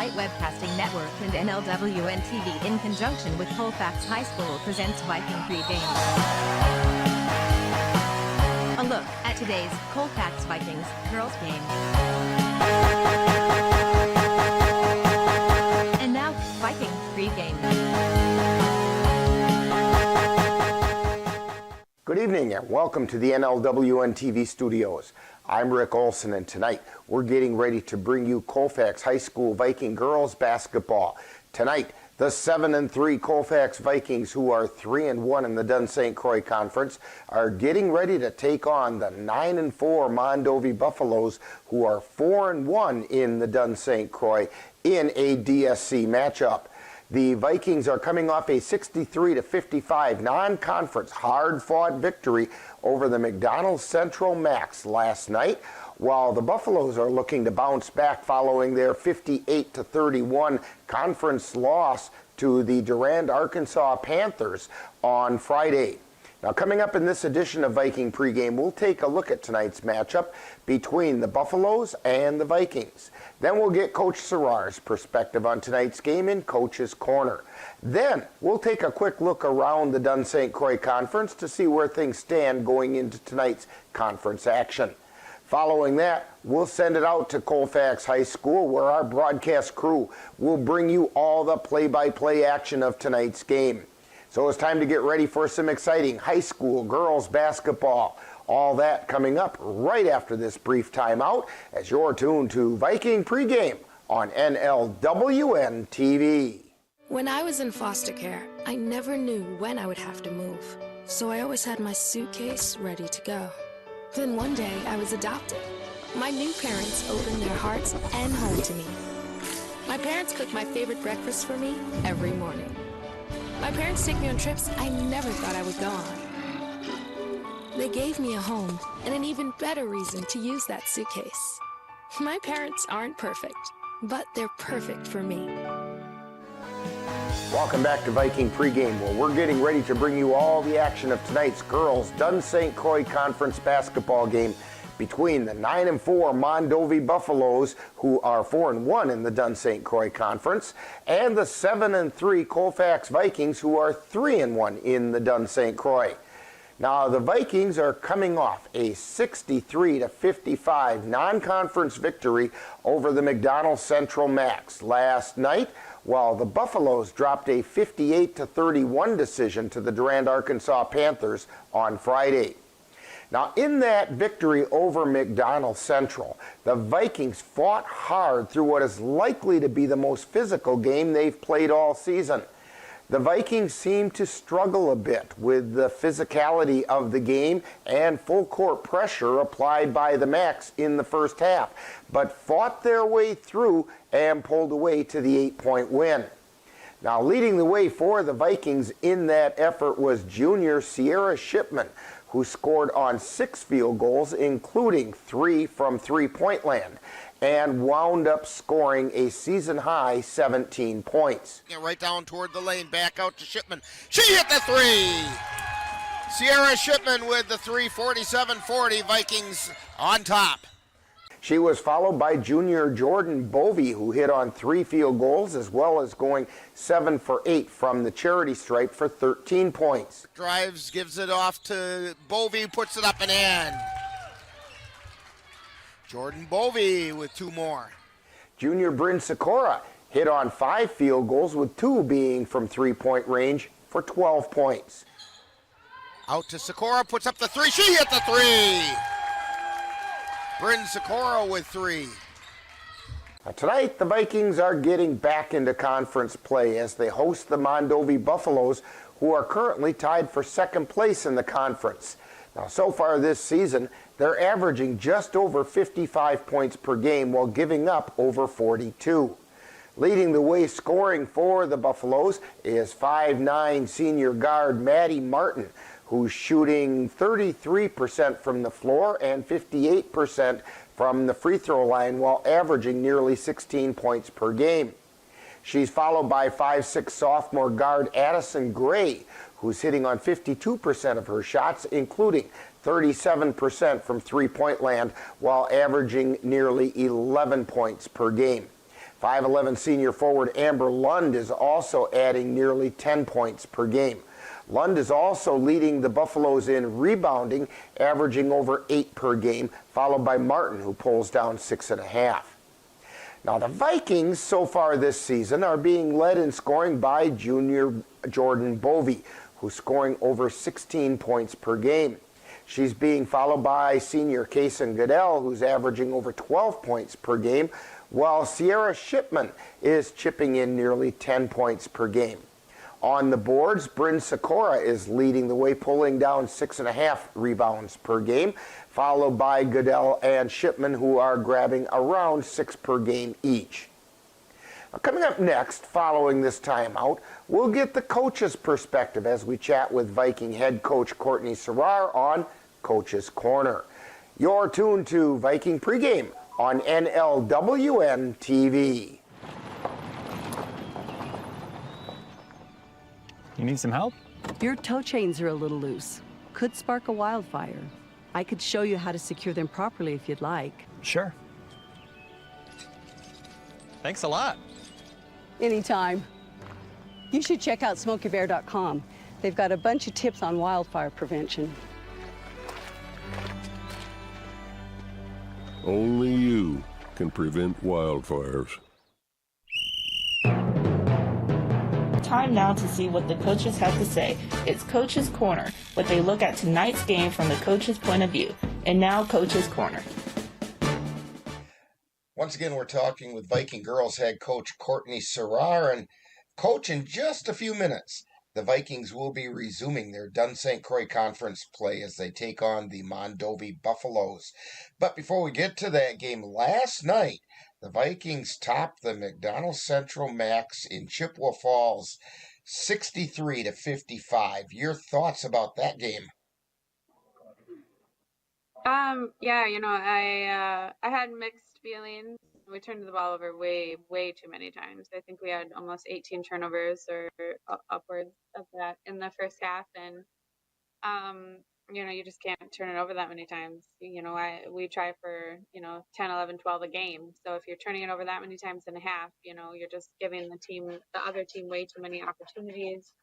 Light Webcasting Network and NLWN-TV in conjunction with Colfax High School presents Viking Pregame. A look at today's Colfax Vikings Girls game. And now, Viking Pregame. Good evening and welcome to the NLWN-TV studios. I'm Rick Olson, and tonight we're getting ready to bring you Colfax High School Viking Girls Basketball. Tonight, the 7-3 Colfax Vikings, who are 3-1 in the Dunn-St Croix Conference, are getting ready to take on the 9-4 Mondovi Buffaloes, who are 4-1 in the Dunn-St Croix in a DSC matchup. The Vikings are coming off a 63-55 non-conference hard-fought victory over the McDonald's Central Max last night, while the Buffaloes are looking to bounce back following their 58-31 conference loss to the Durand, Arkansas Panthers on Friday. Now, coming up in this edition of Viking Pregame, we'll take a look at tonight's matchup between the Buffaloes and the Vikings. Then we'll get Coach Serrar's perspective on tonight's game in Coach's Corner. Then we'll take a quick look around the Dunn-St Croix Conference to see where things stand going into tonight's conference action. Following that, we'll send it out to Colfax High School, where our broadcast crew will bring you all the play-by-play action of tonight's game. So it's time to get ready for some exciting high school girls basketball. All that coming up right after this brief timeout as you're tuned to Viking Pregame on NLWN-TV. When I was in foster care, I never knew when I would have to move. So I always had my suitcase ready to go. Then one day I was adopted. My new parents opened their hearts and home to me. My parents cook my favorite breakfast for me every morning. My parents take me on trips I never thought I would go on. They gave me a home and an even better reason to use that suitcase. My parents aren't perfect, but they're perfect for me. Welcome back to Viking Pregame, where we're getting ready to bring you all the action of tonight's girls Dunn-St Croix Conference basketball game between the 9-4 Mondovi Buffaloes, who are 4-1 in the Dunn-St Croix Conference, and the 7-3 Colfax Vikings, who are 3-1 in the Dunn-St Croix. Now, the Vikings are coming off a 63-55 non-conference victory over the McDonald's Central Max last night, while the Buffaloes dropped a 58-31 decision to the Durand, Arkansas Panthers on Friday. Now, in that victory over McDonald's Central, the Vikings fought hard through what is likely to be the most physical game they've played all season. The Vikings seemed to struggle a bit with the physicality of the game and full court pressure applied by the Max in the first half, but fought their way through and pulled away to the 8-point win. Now, leading the way for the Vikings in that effort was junior Sierra Shipman, who scored on 6 field goals, including 3 from three-point land, and wound up scoring a season-high 17 points. Right down toward the lane, back out to Shipman. She hit the three! Sierra Shipman with the three, 47-40, Vikings on top. She was followed by junior Jordan Bovey, who hit on 3 field goals, as well as going 7 for 8 from the charity stripe for 13 points. Drives, gives it off to Bovey, puts it up and in. Jordan Bovey with 2 more. Junior Bryn Sikora hit on 5 field goals, with 2 being from three-point range for 12 points. Out to Sikora, puts up the 3. She hit the 3! Bryn Sikora with 3. Now, tonight, the Vikings are getting back into conference play as they host the Mondovi Buffaloes, who are currently tied for second place in the conference. Now, so far this season, they're averaging just over 55 points per game while giving up over 42. Leading the way scoring for the Buffaloes is 5'9" senior guard Maddie Martin, who's shooting 33% from the floor and 58% from the free throw line while averaging nearly 16 points per game. She's followed by 5'6" sophomore guard Addison Gray, who's hitting on 52% of her shots, including 37% from three-point land, while averaging nearly 11 points per game. 5'11" senior forward Amber Lund is also adding nearly 10 points per game. Lund is also leading the Buffaloes in rebounding, averaging over 8 per game, followed by Martin, who pulls down 6.5. Now, the Vikings so far this season are being led in scoring by junior Jordan Bovey, who's scoring over 16 points per game. She's being followed by senior Kason Goodell, who's averaging over 12 points per game, while Sierra Shipman is chipping in nearly 10 points per game. On the boards, Bryn Sikora is leading the way, pulling down 6.5 rebounds per game, followed by Goodell and Shipman, who are grabbing around 6 per game each. Now, coming up next, following this timeout, we'll get the coach's perspective as we chat with Viking head coach Courtney Serrar on Coach's Corner. You're tuned to Viking Pregame on NLWN-TV. You need some help? Your toe chains are a little loose. Could spark a wildfire. I could show you how to secure them properly if you'd like. Sure. Thanks a lot. Anytime. You should check out SmokeyBear.com. They've got a bunch of tips on wildfire prevention. Only you can prevent wildfires. Time now to see what the coaches have to say. It's Coach's Corner, what they look at tonight's game from the coach's point of view. And now, Coach's Corner. Once again, we're talking with Viking girls head coach Courtney Serrar. And coach, in just a few minutes, the Vikings will be resuming their Dunn-St. Croix Conference play as they take on the Mondovi Buffaloes. But before we get to that game, last night, the Vikings topped the McDonald Central Max in Chippewa Falls 63-55. Your thoughts about that game? Yeah, I had mixed feelings. We turned the ball over way too many times. I think we had almost 18 turnovers or upwards of that in the first half, and you just can't turn it over that many times. We try for 10, 11, 12 a game. So if you're turning it over that many times in a half, you're just giving the other team way too many opportunities.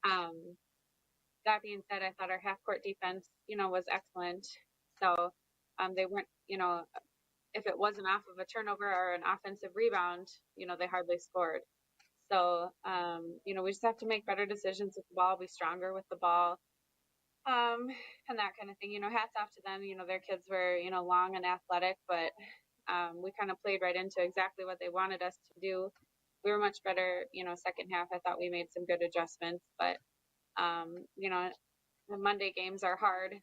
That being said, I thought our half court defense, was excellent. So they weren't, if it wasn't off of a turnover or an offensive rebound, they hardly scored. So, we just have to make better decisions with the ball, be stronger with the ball, and that kind of thing. Hats off to them. Their kids were, long and athletic, but we kind of played right into exactly what they wanted us to do. We were much better, second half. I thought we made some good adjustments, but, the Monday games are hard.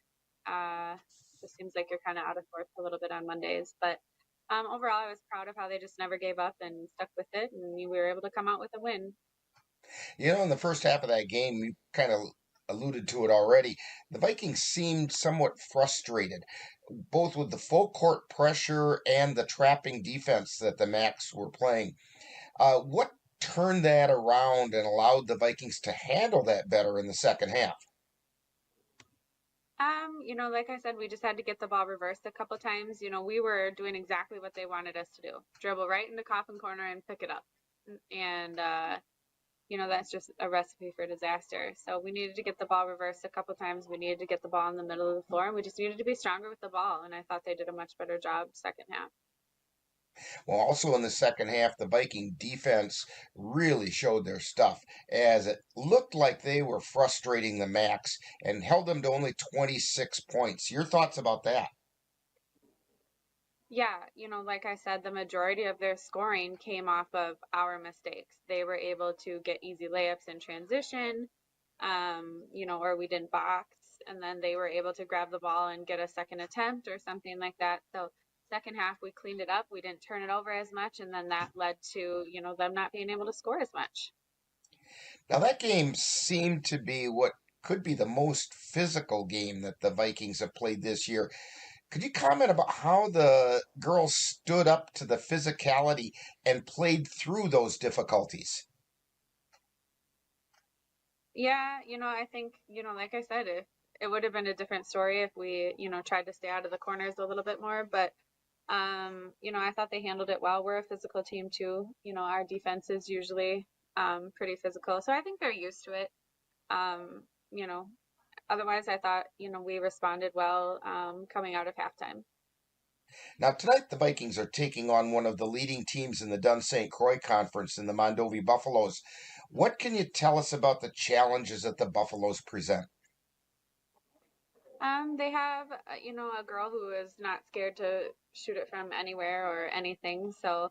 It seems like you're kind of out of sorts a little bit on Mondays, but overall I was proud of how they just never gave up and stuck with it, and we were able to come out with a win. In the first half of that game, you kind of alluded to it already, the Vikings seemed somewhat frustrated, both with the full court pressure and the trapping defense that the Macs were playing. What turned that around and allowed the Vikings to handle that better in the second half? Like I said, we just had to get the ball reversed a couple times. We were doing exactly what they wanted us to do. Dribble right into coffin corner and pick it up. And, that's just a recipe for disaster. So we needed to get the ball reversed a couple times. We needed to get the ball in the middle of the floor, and we just needed to be stronger with the ball. And I thought they did a much better job second half. Well, also in the second half, the Viking defense really showed their stuff, as it looked like they were frustrating the Macs and held them to only 26 points. Your thoughts about that? Yeah, like I said, the majority of their scoring came off of our mistakes. They were able to get easy layups in transition, or we didn't box, and then they were able to grab the ball and get a second attempt or something like that. So second half, we cleaned it up. We didn't turn it over as much, and then that led to, them not being able to score as much. Now, that game seemed to be what could be the most physical game that the Vikings have played this year. Could you comment about how the girls stood up to the physicality and played through those difficulties? Yeah, I think, like I said, it would have been a different story if we, tried to stay out of the corners a little bit more. But I thought they handled it well. We're a physical team too. Our defense is usually pretty physical, so I think they're used to it. Otherwise, I thought, we responded well coming out of halftime. Now, tonight the Vikings are taking on one of the leading teams in the Dunn-St. Croix Conference in the Mondovi Buffaloes. What can you tell us about the challenges that the Buffaloes present? They have, a girl who is not scared to shoot it from anywhere or anything. So,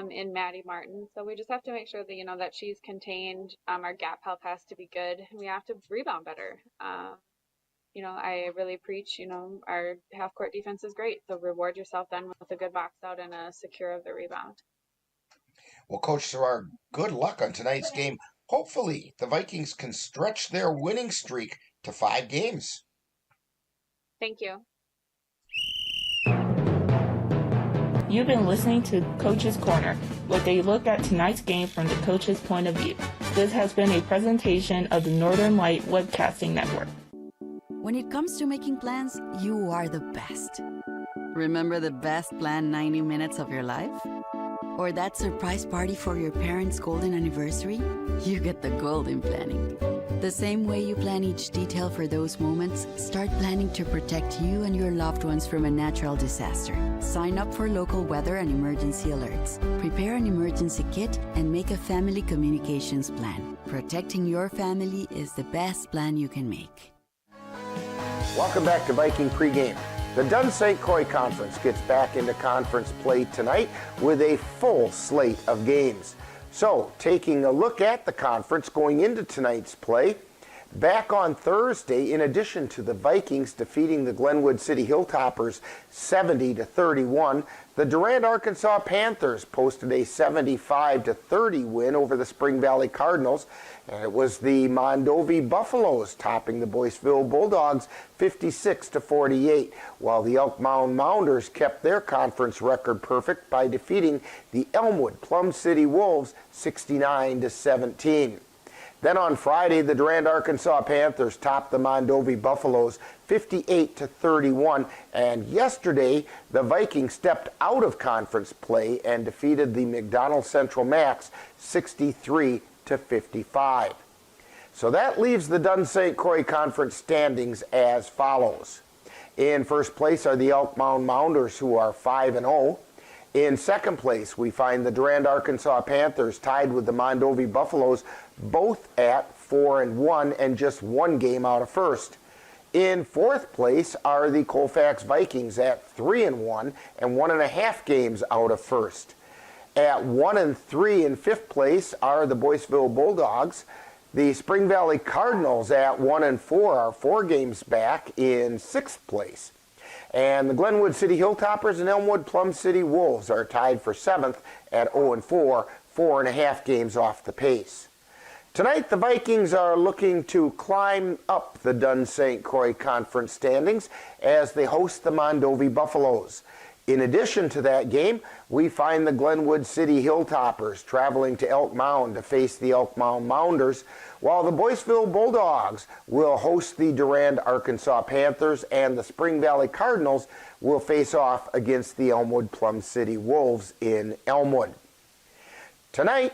in Maddie Martin. So we just have to make sure that, that she's contained. Our gap help has to be good. We have to rebound better. I really preach, our half court defense is great. So reward yourself then with a good box out and a secure of the rebound. Well, Coach Sarrar, good luck on tonight's game. Hopefully the Vikings can stretch their winning streak to 5 games. Thank you. You've been listening to Coach's Corner, where they look at tonight's game from the coach's point of view. This has been a presentation of the Northern Light Webcasting Network. When it comes to making plans, you are the best. Remember the best planned 90 minutes of your life? Or that surprise party for your parents' golden anniversary? You get the golden planning. The same way you plan each detail for those moments, start planning to protect you and your loved ones from a natural disaster. Sign up for local weather and emergency alerts. Prepare an emergency kit and make a family communications plan. Protecting your family is the best plan you can make. Welcome back to Viking Pregame. The Dunn-St. Croix Conference gets back into conference play tonight with a full slate of games. So, taking a look at the conference going into tonight's play, back on Thursday, in addition to the Vikings defeating the Glenwood City Hilltoppers 70-31, the Durand, Arkansas Panthers posted a 75-30 win over the Spring Valley Cardinals, and it was the Mondovi Buffaloes topping the Boyceville Bulldogs 56-48, while the Elk Mound Mounders kept their conference record perfect by defeating the Elmwood Plum City Wolves 69-17. Then on Friday, the Durand, Arkansas Panthers topped the Mondovi Buffaloes 58-31, and yesterday the Vikings stepped out of conference play and defeated the McDonald Central Max 63-55. So that leaves the Dunn-St. Croix Conference standings as follows. In first place are the Elk Mound Mounders, who are 5-0. In second place, we find the Durand, Arkansas Panthers tied with the Mondovi Buffaloes, both at 4-1 and just one game out of first. In fourth place are the Colfax Vikings at 3-1 and 1.5 games out of first. At 1-3 in fifth place are the Boyceville Bulldogs. The Spring Valley Cardinals at 1-4 are 4 games back in sixth place. And the Glenwood City Hilltoppers and Elmwood Plum City Wolves are tied for 7th at 0-4, 4.5 games off the pace. Tonight, the Vikings are looking to climb up the Dunn-St. Croix Conference standings as they host the Mondovi Buffaloes. In addition to that game, we find the Glenwood City Hilltoppers traveling to Elk Mound to face the Elk Mound Mounders, while the Boyceville Bulldogs will host the Durand, Arkansas Panthers, and the Spring Valley Cardinals will face off against the Elmwood Plum City Wolves in Elmwood. Tonight,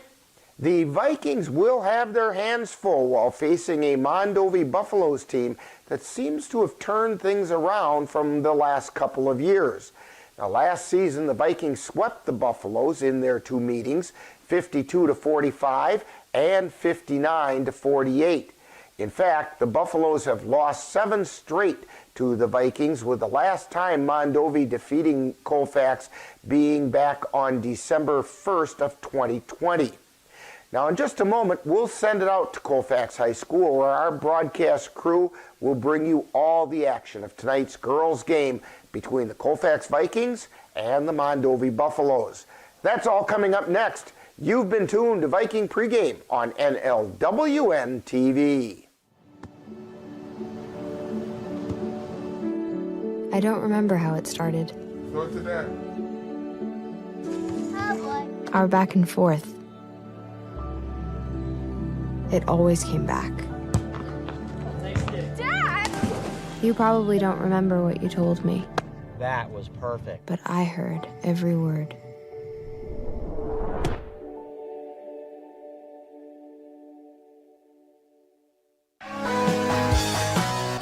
the Vikings will have their hands full while facing a Mondovi Buffaloes team that seems to have turned things around from the last couple of years. Now, last season, the Vikings swept the Buffaloes in their 2 meetings, 52-45 and 59-48. In fact, the Buffaloes have lost 7 straight to the Vikings, with the last time Mondovi defeating Colfax being back on December 1st of 2020. Now, in just a moment, we'll send it out to Colfax High School, where our broadcast crew will bring you all the action of tonight's girls' game between the Colfax Vikings and the Mondovi Buffaloes. That's all coming up next. You've been tuned to Viking Pregame on NLWN-TV. I don't remember how it started. Go to that. Our back and forth. It always came back. Dad! You probably don't remember what you told me. That was perfect. But I heard every word.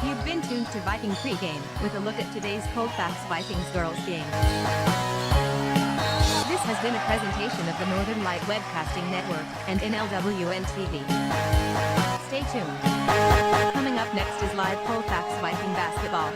You've been tuned to Viking Pregame with a look at today's Colfax Vikings girls game. This has been a presentation of the Northern Light Webcasting Network and NLWN-TV. Stay tuned. Coming up next is live Colfax Viking basketball.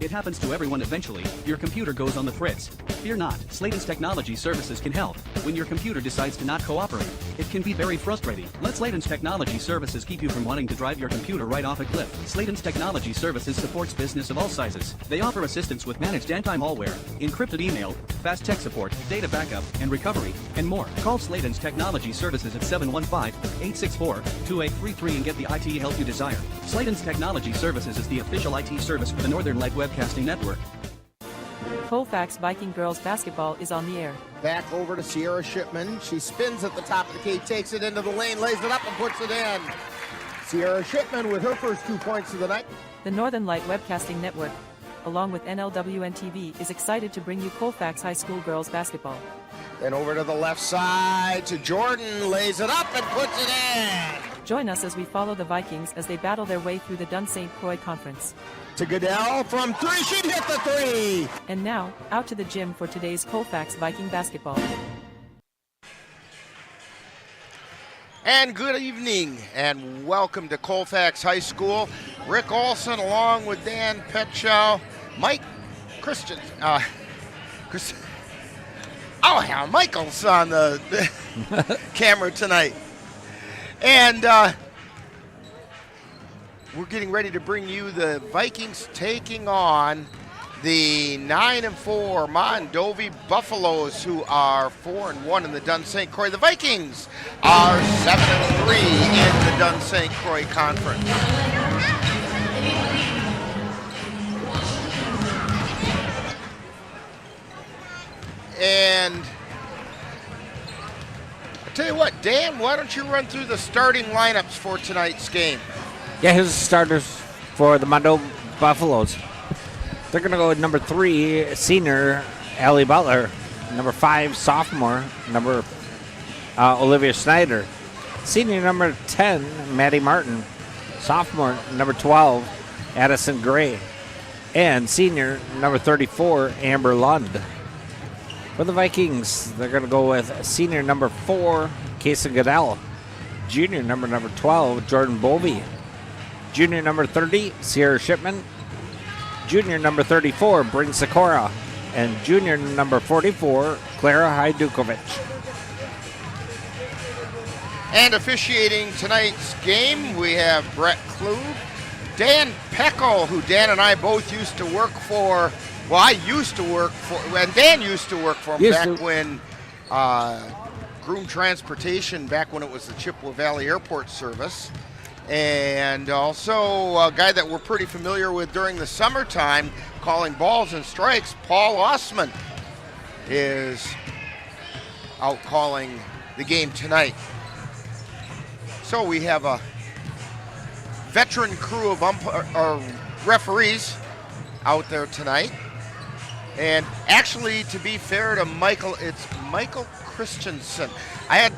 It happens to everyone eventually. Your computer goes on the fritz. Fear not, Sladen's Technology Services can help. When your computer decides to not cooperate, it can be very frustrating. Let Sladen's Technology Services keep you from wanting to drive your computer right off a cliff. Sladen's Technology Services supports business of all sizes. They offer assistance with managed anti-malware, encrypted email, fast tech support, data backup, and recovery, and more. Call Sladen's Technology Services at 715-864-2833 and get the IT help you desire. Sladen's Technology Services is the official IT service for the Northern Light Webcasting Network. Colfax Viking Girls Basketball is on the air. Back over to Sierra Shipman. She spins at the top of the key, takes it into the lane, lays it up and puts it in. Sierra Shipman with her first 2 points of the night. The Northern Light Webcasting Network, along with NLWN-TV, is excited to bring you Colfax High School Girls Basketball. Then over to the left side to Jordan, lays it up and puts it in. Join us as we follow the Vikings as they battle their way through the Dunn-St Croix Conference. To Goodell from three, she hit the three! And now, out to the gym for today's Colfax Viking basketball. And good evening, and welcome to Colfax High School. Rick Olson along with Dan Petchow, Mike Christian, Michael's on the camera tonight. And we're getting ready to bring you the Vikings taking on the 9-4 Mondovi Buffaloes, who are 4-1 in the Dunn-St. Croix. The Vikings are 7-3 in the Dunn-St. Croix Conference. And I tell you what, Dan, why don't you run through the starting lineups for tonight's game? Yeah, here's the starters for the Mondovi Buffaloes. They're going to go with number 3, senior Allie Butler. Number 5, sophomore, Olivia Snyder. Senior number 10, Maddie Martin. Sophomore, number 12, Addison Gray. And senior number 34, Amber Lund. For the Vikings, they're going to go with senior number 4, Casey Goodell. Junior number 12, Jordan Bovey. Junior number 30, Sierra Shipman. Junior number 34, Bryn Sikora. And junior number 44, Clara Hajdukovic. And officiating tonight's game, we have Brett Klug, Dan Peckel, who Dan and I both used to work for. Well, I used to work for, and Dan used to work for him when Groom Transportation, back when it was the Chippewa Valley Airport Service. And also a guy that we're pretty familiar with during the summertime, calling balls and strikes, Paul Osman, is out calling the game tonight. So we have a veteran crew of referees out there tonight. And actually, to be fair to Michael, it's Michael Christensen. I had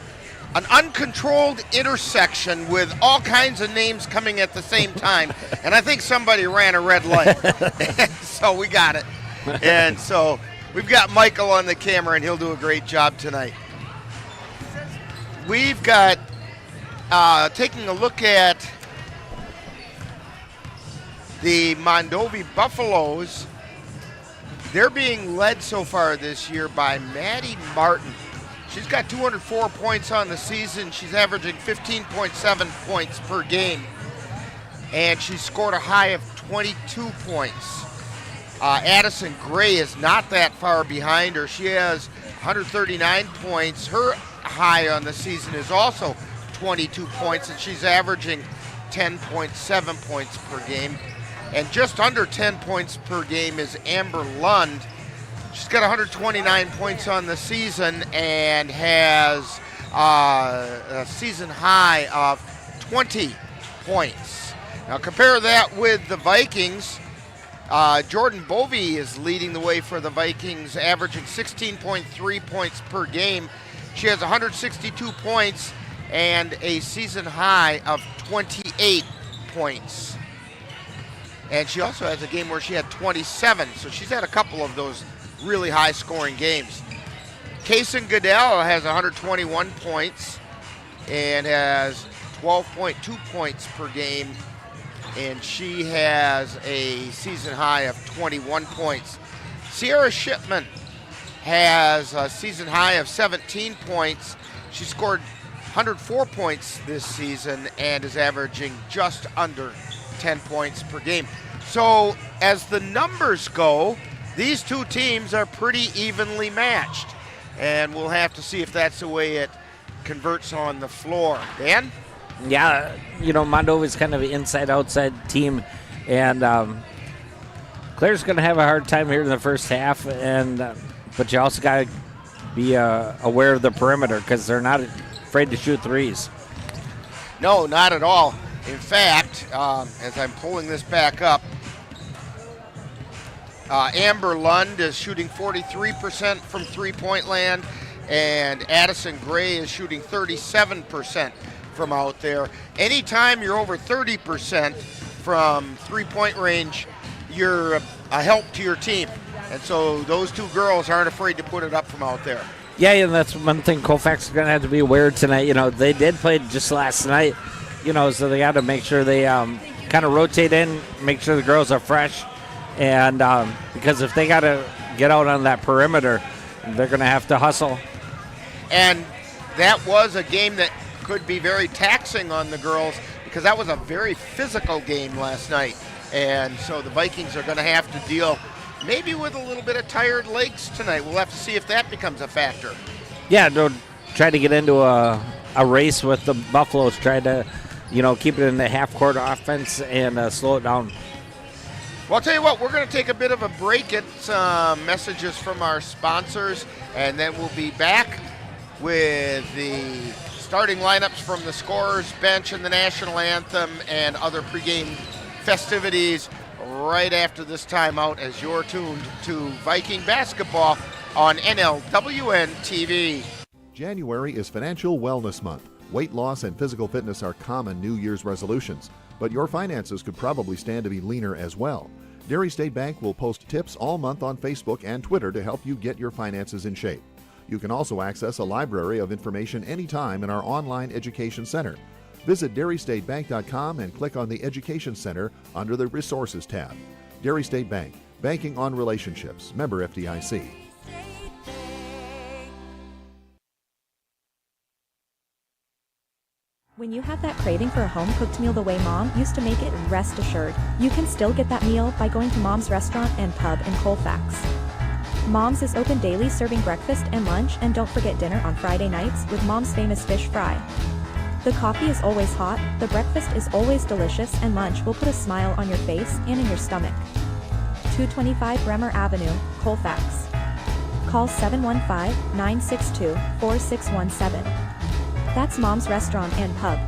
an uncontrolled intersection with all kinds of names coming at the same time, and I think somebody ran a red light. So we got it. And so we've got Michael on the camera, and he'll do a great job tonight. We've got, taking a look at the Mondovi Buffaloes. They're being led so far this year by Maddie Martin. She's got 204 points on the season. She's averaging 15.7 points per game. And she scored a high of 22 points. Addison Gray is not that far behind her. She has 139 points. Her high on the season is also 22 points, and she's averaging 10.7 points per game. And just under 10 points per game is Amber Lund. She's got 129 points on the season and has a season high of 20 points. Now compare that with the Vikings. Jordan Bovey is leading the way for the Vikings, averaging 16.3 points per game. She has 162 points and a season high of 28 points. And she also has a game where she had 27, so she's had a couple of those really high-scoring games. Kaysen Goodell has 121 points and has 12.2 points per game, and she has a season high of 21 points. Sierra Shipman has a season high of 17 points. She scored 104 points this season and is averaging just under 10 points per game. So as the numbers go, these two teams are pretty evenly matched, and we'll have to see if that's the way it converts on the floor. Dan? Yeah, Mondovi's kind of an inside-outside team, and Claire's going to have a hard time here in the first half, but you also got to be aware of the perimeter because they're not afraid to shoot threes. No, not at all. In fact, as I'm pulling this back up, Amber Lund is shooting 43% from three-point land, and Addison Gray is shooting 37% from out there. Anytime you're over 30% from three-point range, you're a help to your team. And so those two girls aren't afraid to put it up from out there. Yeah, and that's one thing Colfax is going to have to be aware tonight. They did play just last night, so they got to make sure they kind of rotate in, make sure the girls are fresh. And because if they got to get out on that perimeter, they're going to have to hustle. And that was a game that could be very taxing on the girls because that was a very physical game last night. And so the Vikings are going to have to deal maybe with a little bit of tired legs tonight. We'll have to see if that becomes a factor. Yeah, don't try to get into a race with the Buffaloes, try to, keep it in the half-court offense and slow it down. Well, I'll tell you what, we're going to take a bit of a break, get some messages from our sponsors, and then we'll be back with the starting lineups from the scorers bench and the national anthem and other pregame festivities right after this timeout as you're tuned to Viking basketball on NLWN-TV. January is Financial Wellness Month. Weight loss and physical fitness are common New Year's resolutions, but your finances could probably stand to be leaner as well. Dairy State Bank will post tips all month on Facebook and Twitter to help you get your finances in shape. You can also access a library of information anytime in our online education center. Visit DairyStateBank.com and click on the Education Center under the Resources tab. Dairy State Bank, banking on relationships. Member FDIC. When you have that craving for a home-cooked meal the way Mom used to make it, rest assured, you can still get that meal by going to Mom's Restaurant and Pub in Colfax. Mom's is open daily, serving breakfast and lunch, and don't forget dinner on Friday nights with Mom's famous fish fry. The coffee is always hot, the breakfast is always delicious, and lunch will put a smile on your face and in your stomach. 225 Bremer Avenue, Colfax. Call 715-962-4617. That's Mom's Restaurant and Pub.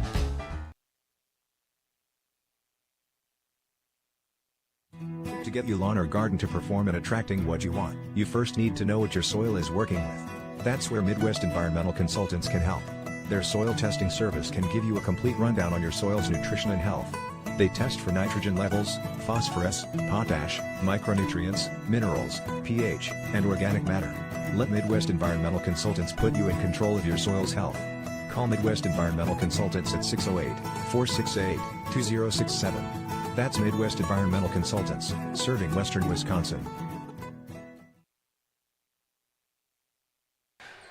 To get your lawn or garden to perform and attracting what you want, you first need to know what your soil is working with. That's where Midwest Environmental Consultants can help. Their soil testing service can give you a complete rundown on your soil's nutrition and health. They test for nitrogen levels, phosphorus, potash, micronutrients, minerals, pH, and organic matter. Let Midwest Environmental Consultants put you in control of your soil's health. Call Midwest Environmental Consultants at 608-468-2067. That's Midwest Environmental Consultants, serving Western Wisconsin.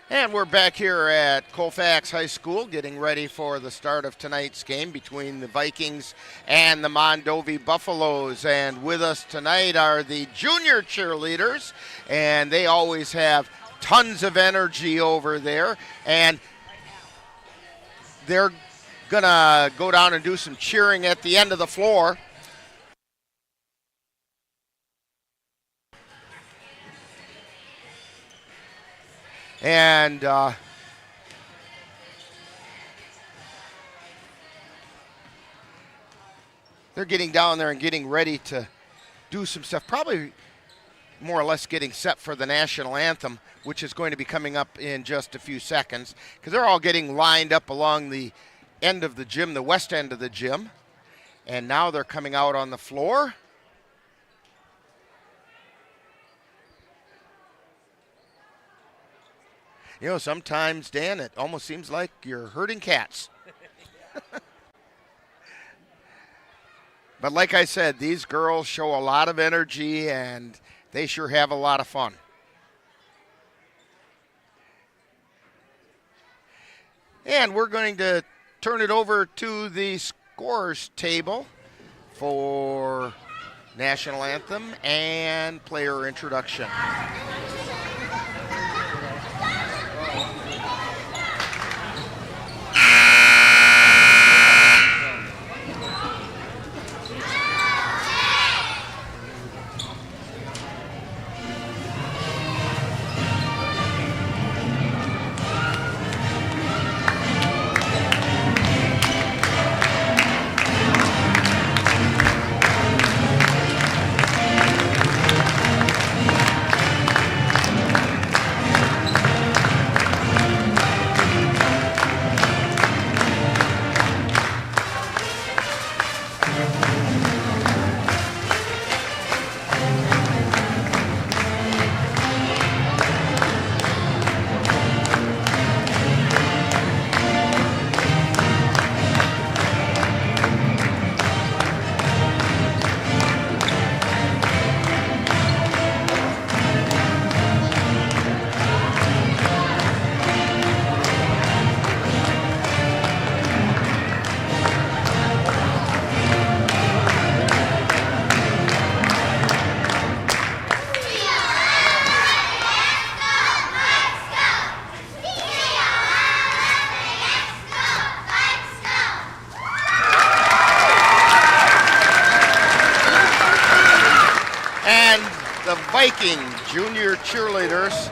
And we're back here at Colfax High School getting ready for the start of tonight's game between the Vikings and the Mondovi Buffaloes. And with us tonight are the junior cheerleaders, and they always have tons of energy over there. And they're going to go down and do some cheering at the end of the floor. And they're getting down there and getting ready to do some stuff, probably more or less getting set for the national anthem, which is going to be coming up in just a few seconds, because they're all getting lined up along the end of the gym, the west end of the gym. And now they're coming out on the floor. You know, sometimes, Dan, it almost seems like you're herding cats. But like I said, these girls show a lot of energy, and they sure have a lot of fun. And we're going to turn it over to the scorers table for national anthem and player introduction. Viking junior cheerleaders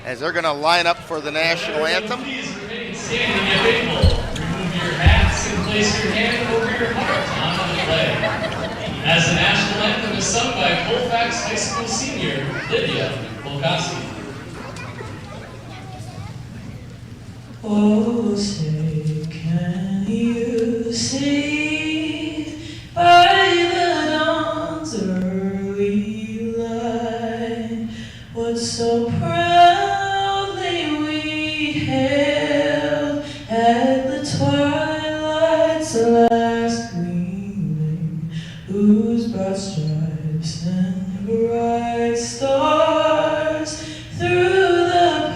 as they're going to line up for the national anthem. Please remain standing if able. Remove your hats and place your hand over your heart on the flag. As the national anthem is sung by Colfax High School senior Lydia Volkowski. Oh, say, can you see by the dawn's early light what so proudly we hailed at the twilight's last gleaming, whose broad stripes and bright stars through the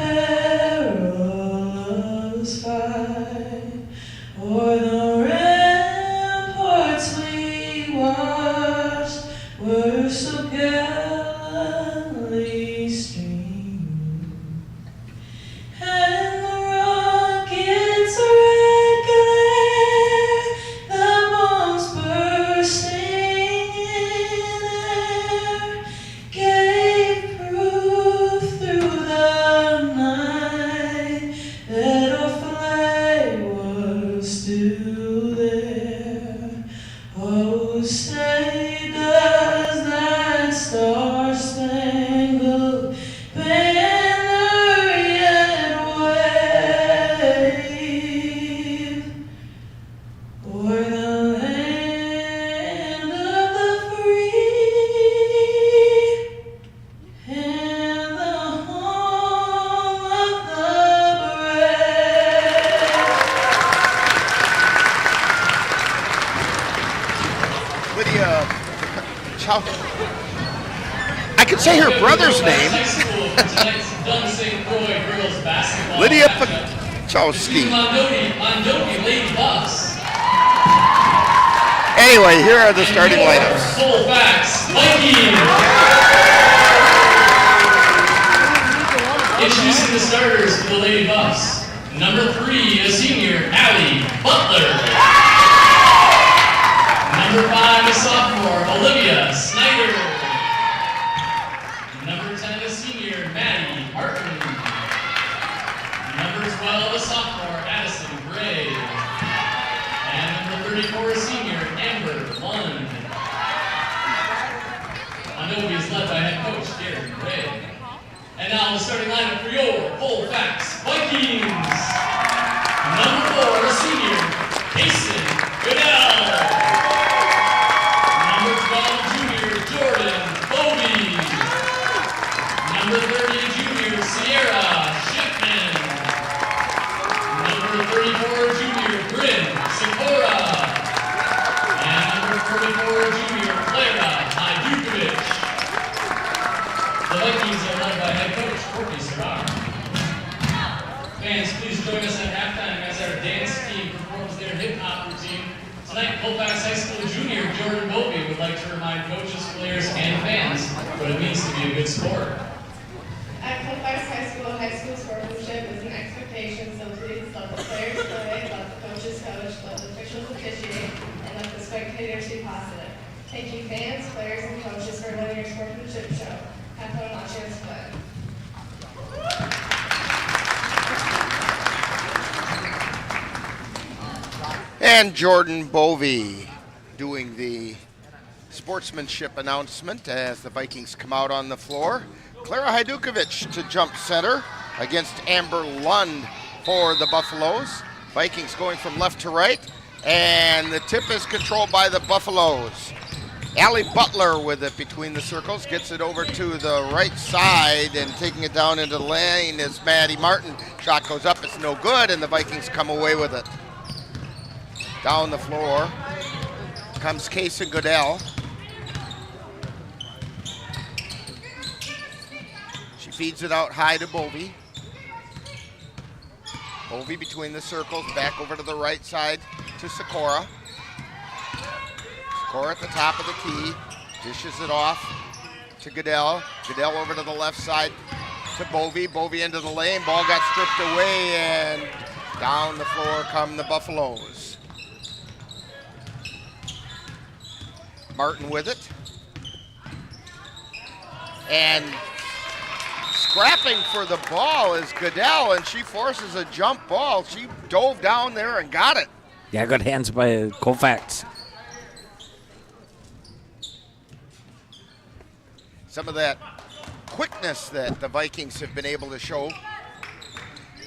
perilous fight o'er the ramparts we watched were so gallantly streaming, and the rockets' red glare, the bombs bursting in air, gave proof through the night that our flag was still there. Oh, say does that star-spangled banner yet wave o'er the land of the free and the home of the Lydia Chow. I could say her brother's name. Dunn-St. Croix Girls Basketball. Lydia matchup Pachowski. between Mondovi Lady Buffs Anyway, here are the starting lineups. Colfax Viking. Introducing the starters for the Lady Buffs. Number 3, a senior, Allie Butler. Number 5, a sophomore, Olivia Snyder. Number 10, a senior, Maddie Martin. Number 12, a sophomore, Addison Gray. And number 34, a senior, head coach Gary Gray. And now the starting lineup for your Colfax Vikings. Number 4, senior, Mason Goodell. Number 12, junior, Jordan Bovee. Number 30, junior, Sierra Shipman. Number 34, junior, Bryn Sikora. And number 44, junior, Clara Hajukovic. The Vikings are led by head coach Courtney Serrar. Fans, please join us at halftime as our dance team performs their hip-hop routine. Tonight, Colfax High School junior Jordan Bovee would like to remind coaches, players, and fans what it means to be a good sport. At Colfax high school sportsmanship is an expectation, so please let the players play, let the coaches coach, let the officials officiate, and let the spectators be positive. Thank you fans, players, and coaches for letting your sportsmanship show. Have fun watching us play. And Jordan Bovee doing the sportsmanship announcement as the Vikings come out on the floor. Clara Hajukovic to jump center against Amber Lund for the Buffaloes. Vikings going from left to right, and the tip is controlled by the Buffaloes. Allie Butler with it between the circles, gets it over to the right side, and taking it down into the lane is Maddie Martin. Shot goes up, it's no good, and the Vikings come away with it. Down the floor comes Kason Goodell. She feeds it out high to Bovee. Bovee between the circles, back over to the right side to Sikora. Sikora at the top of the key, dishes it off to Goodell. Goodell over to the left side to Bovee. Bovee into the lane, ball got stripped away, and down the floor come the Buffaloes. Martin with it. And scrapping for the ball is Goodell, and she forces a jump ball. She dove down there and got it. Yeah, good hands by Colfax. Some of that quickness that the Vikings have been able to show.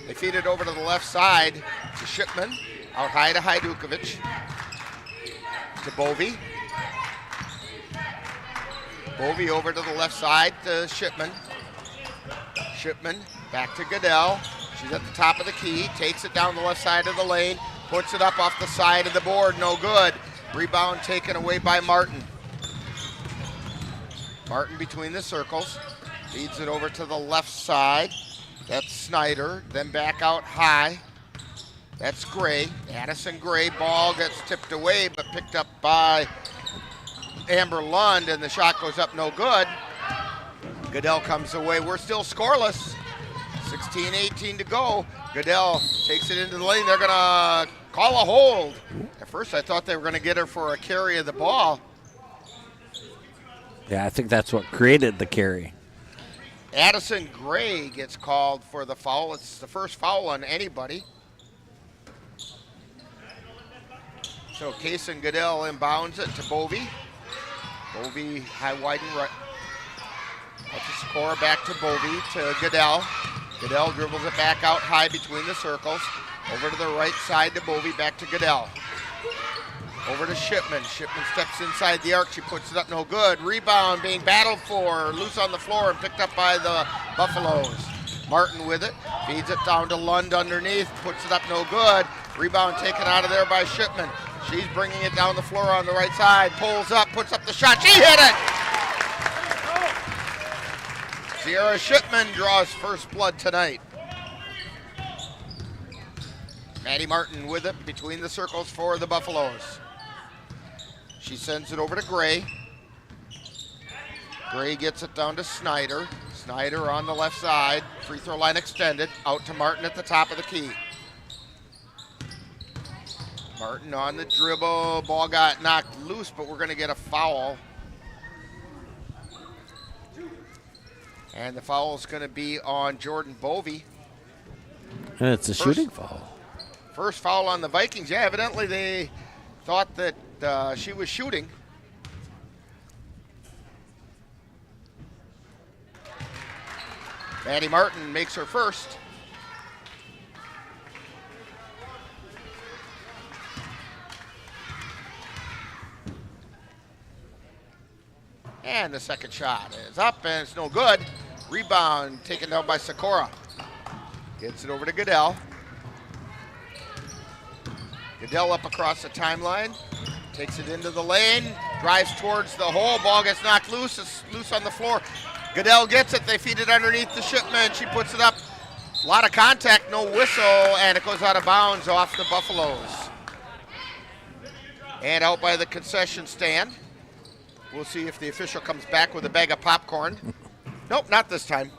They feed it over to the left side to Shipman. Out high to Hajukovic. To Bovee. Bovee over to the left side to Shipman. Shipman back to Goodell. She's at the top of the key, takes it down the left side of the lane, puts it up off the side of the board, no good. Rebound taken away by Martin. Martin between the circles, feeds it over to the left side. That's Snyder, then back out high. That's Gray, Addison Gray. Ball gets tipped away, but picked up by Amber Lund, and the shot goes up no good. Goodell comes away. We're still scoreless. 16-18 to go. Goodell takes it into the lane. They're going to call a hold. At first, I thought they were going to get her for a carry of the ball. Yeah, I think that's what created the carry. Addison Gray gets called for the foul. It's the first foul on anybody. So Kason Goodell inbounds it to Bovee. Bovee high, wide, and right. That's a score back to Bovee to Goodell. Goodell dribbles it back out high between the circles. Over to the right side to Bovee, back to Goodell. Over to Shipman. Shipman steps inside the arc. She puts it up, no good. Rebound being battled for. Loose on the floor and picked up by the Buffaloes. Martin with it. Feeds it down to Lund underneath. Puts it up, no good. Rebound taken out of there by Shipman. She's bringing it down the floor on the right side. Pulls up, puts up the shot. She hit it! Sierra Shipman draws first blood tonight. Maddie Martin with it between the circles for the Buffaloes. She sends it over to Gray. Gray gets it down to Snyder. Snyder on the left side. Free throw line extended. Out to Martin at the top of the key. Martin on the dribble. Ball got knocked loose, but we're going to get a foul. And the foul is going to be on Jordan Bovee. And it's a shooting foul. First foul on the Vikings. Yeah, evidently they thought that she was shooting. Maddie Martin makes her first. And the second shot is up, and it's no good. Rebound taken down by Sikora. Gets it over to Goodell. Goodell up across the timeline. Takes it into the lane. Drives towards the hole. Ball gets knocked loose. It's loose on the floor. Goodell gets it. They feed it underneath the Shipman. She puts it up. A lot of contact, no whistle, and it goes out of bounds off the Buffaloes. And out by the concession stand. We'll see if the official comes back with a bag of popcorn. Nope, not this time.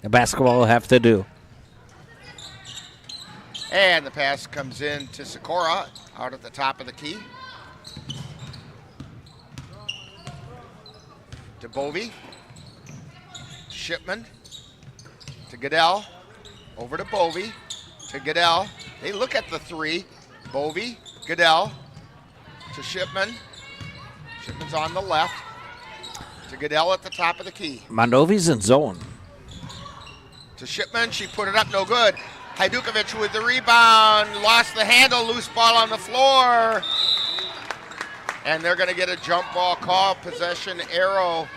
The basketball will have to do. And the pass comes in to Sikora out at the top of the key. To Bovey. Shipman. To Goodell. Over to Bovey. To Goodell. They look at the three. Bovey. Goodell. To Shipman. Shipman's on the left. To Goodell at the top of the key. Mondovi's in zone. To Shipman. She put it up. No good. Hajdukovic with the rebound. Lost the handle. Loose ball on the floor. And they're going to get a jump ball call. Possession arrow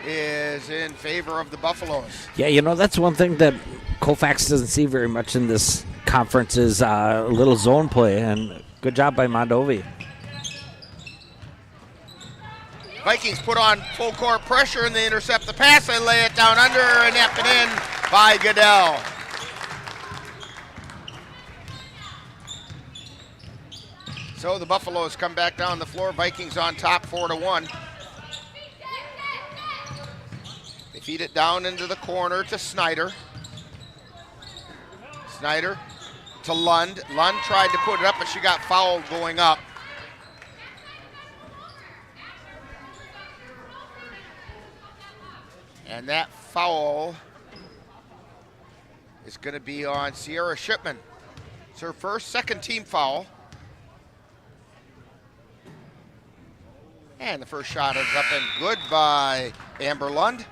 is in favor of the Buffaloes. Yeah, you know, that's one thing that Colfax doesn't see very much in this conference is a little zone play, and good job by Mondovi. Vikings put on full court pressure, and they intercept the pass. They lay it down under and up and in by Goodell. So the Buffaloes come back down the floor. Vikings on top 4-1. They feed it down into the corner to Snyder. Snyder to Lund. Lund tried to put it up, but she got fouled going up. And that foul is going to be on Sierra Shipman. It's her first, second team foul. And the first shot is up and good by Amber Lund.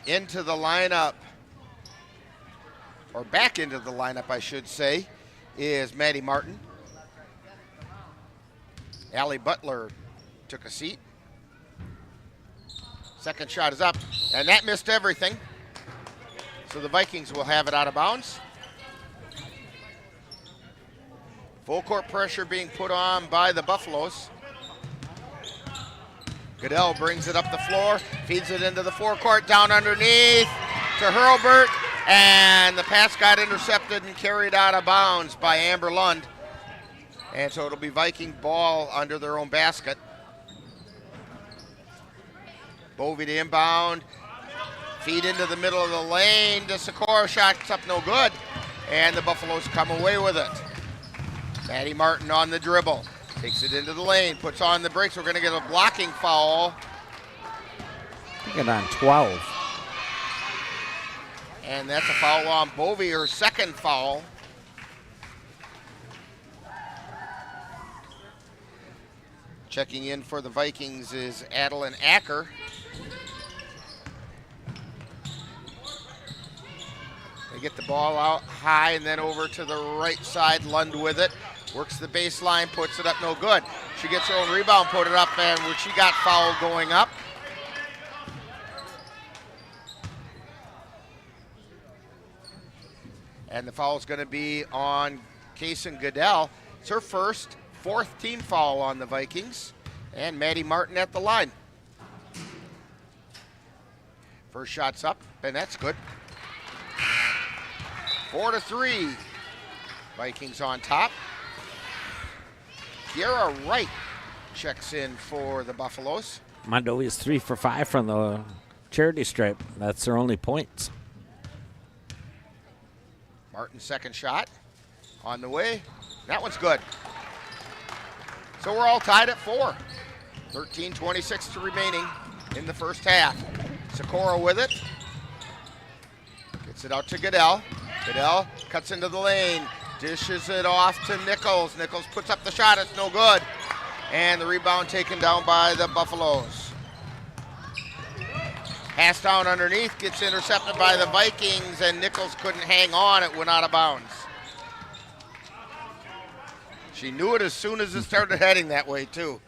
Into the lineup, or back into the lineup, I should say, is Maddie Martin. Allie Butler took a seat. Second shot is up, and that missed everything. So the Vikings will have it out of bounds. Full court pressure being put on by the Buffaloes. Goodell brings it up the floor, feeds it into the forecourt, down underneath to Hurlbert, and the pass got intercepted and carried out of bounds by Amber Lund. And so it'll be Viking ball under their own basket. Bovey to inbound, feed into the middle of the lane to Sikora, shot's up no good, and the Buffaloes come away with it. Maddie Martin on the dribble. Takes it into the lane, puts on the brakes. We're going to get a blocking foul. Get on 12. And that's a foul on Bovey, her second foul. Checking in for the Vikings is Adeline Acker. They get the ball out high and then over to the right side. Lund with it. Works the baseline, puts it up, no good. She gets her own rebound, put it up, and she got fouled going up. And the foul is going to be on Kaysen Goodell. It's her first, fourth team foul on the Vikings. And Maddie Martin at the line. First shot's up, and that's good. 4-3. Vikings on top. Kiera Wright checks in for the Buffaloes. Mondovi is 3 for 5 from the charity stripe. That's their only points. Martin's second shot on the way. That one's good. So we're all tied at 4. 13:26 remaining in the first half. Sikora with it. Gets it out to Goodell. Goodell cuts into the lane. Dishes it off to Nichols. Nichols puts up the shot. It's no good. And the rebound taken down by the Buffaloes. Pass down underneath, gets intercepted by the Vikings, and Nichols couldn't hang on. It went out of bounds. She knew it as soon as it started heading that way, too.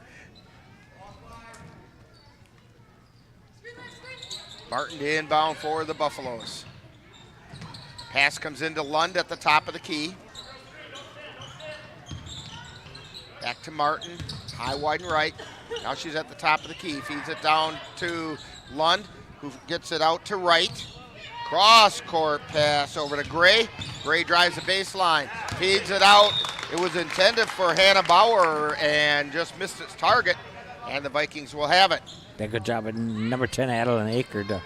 Martin to inbound for the Buffaloes. Pass comes into Lund at the top of the key. Back to Martin, high, wide, and right. Now she's at the top of the key. Feeds it down to Lund, who gets it out to right. Cross-court pass over to Gray. Gray drives the baseline, feeds it out. It was intended for Hannah Bauer and just missed its target, and the Vikings will have it. Did a good job at number 10, Adeline Aker, to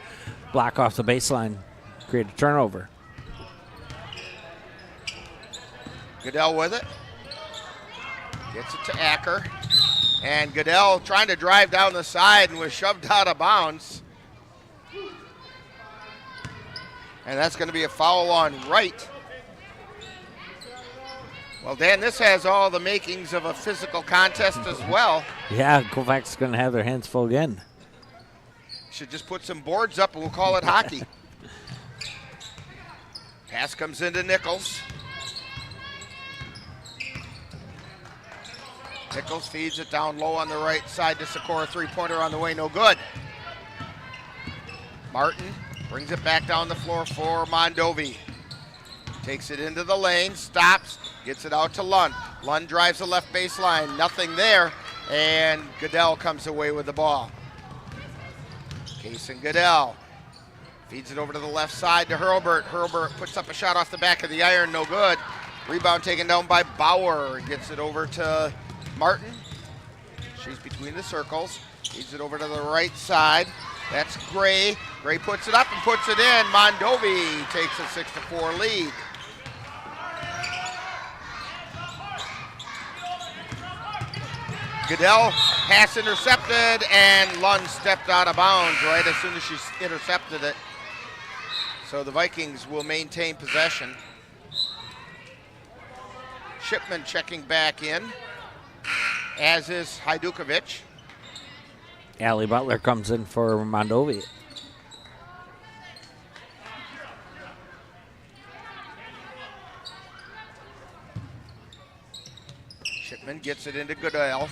block off the baseline, create a turnover. Goodell with it. Gets it to Acker. And Goodell trying to drive down the side and was shoved out of bounds. And that's going to be a foul on Wright. Well, Dan, this has all the makings of a physical contest as well. Yeah, Colfax is going to have their hands full again. Should just put some boards up and we'll call it hockey. Pass comes into Nichols. Nichols feeds it down low on the right side to Sikora. Three-pointer on the way, no good. Martin brings it back down the floor for Mondovi. Takes it into the lane, stops, gets it out to Lund. Lund drives the left baseline, nothing there, and Goodell comes away with the ball. Case and Goodell feeds it over to the left side to Hurlbert. Hurlbert puts up a shot off the back of the iron, no good. Rebound taken down by Bauer. Gets it over to Martin. She's between the circles. Feeds it over to the right side. That's Gray. Gray puts it up and puts it in. Mondovi takes a 6-4 lead. Goodell, pass intercepted, and Lund stepped out of bounds right as soon as she intercepted it. So the Vikings will maintain possession. Shipman checking back in, as is Hajdukovic. Allie Butler comes in for Mondovi. Shipman gets it into Goodell.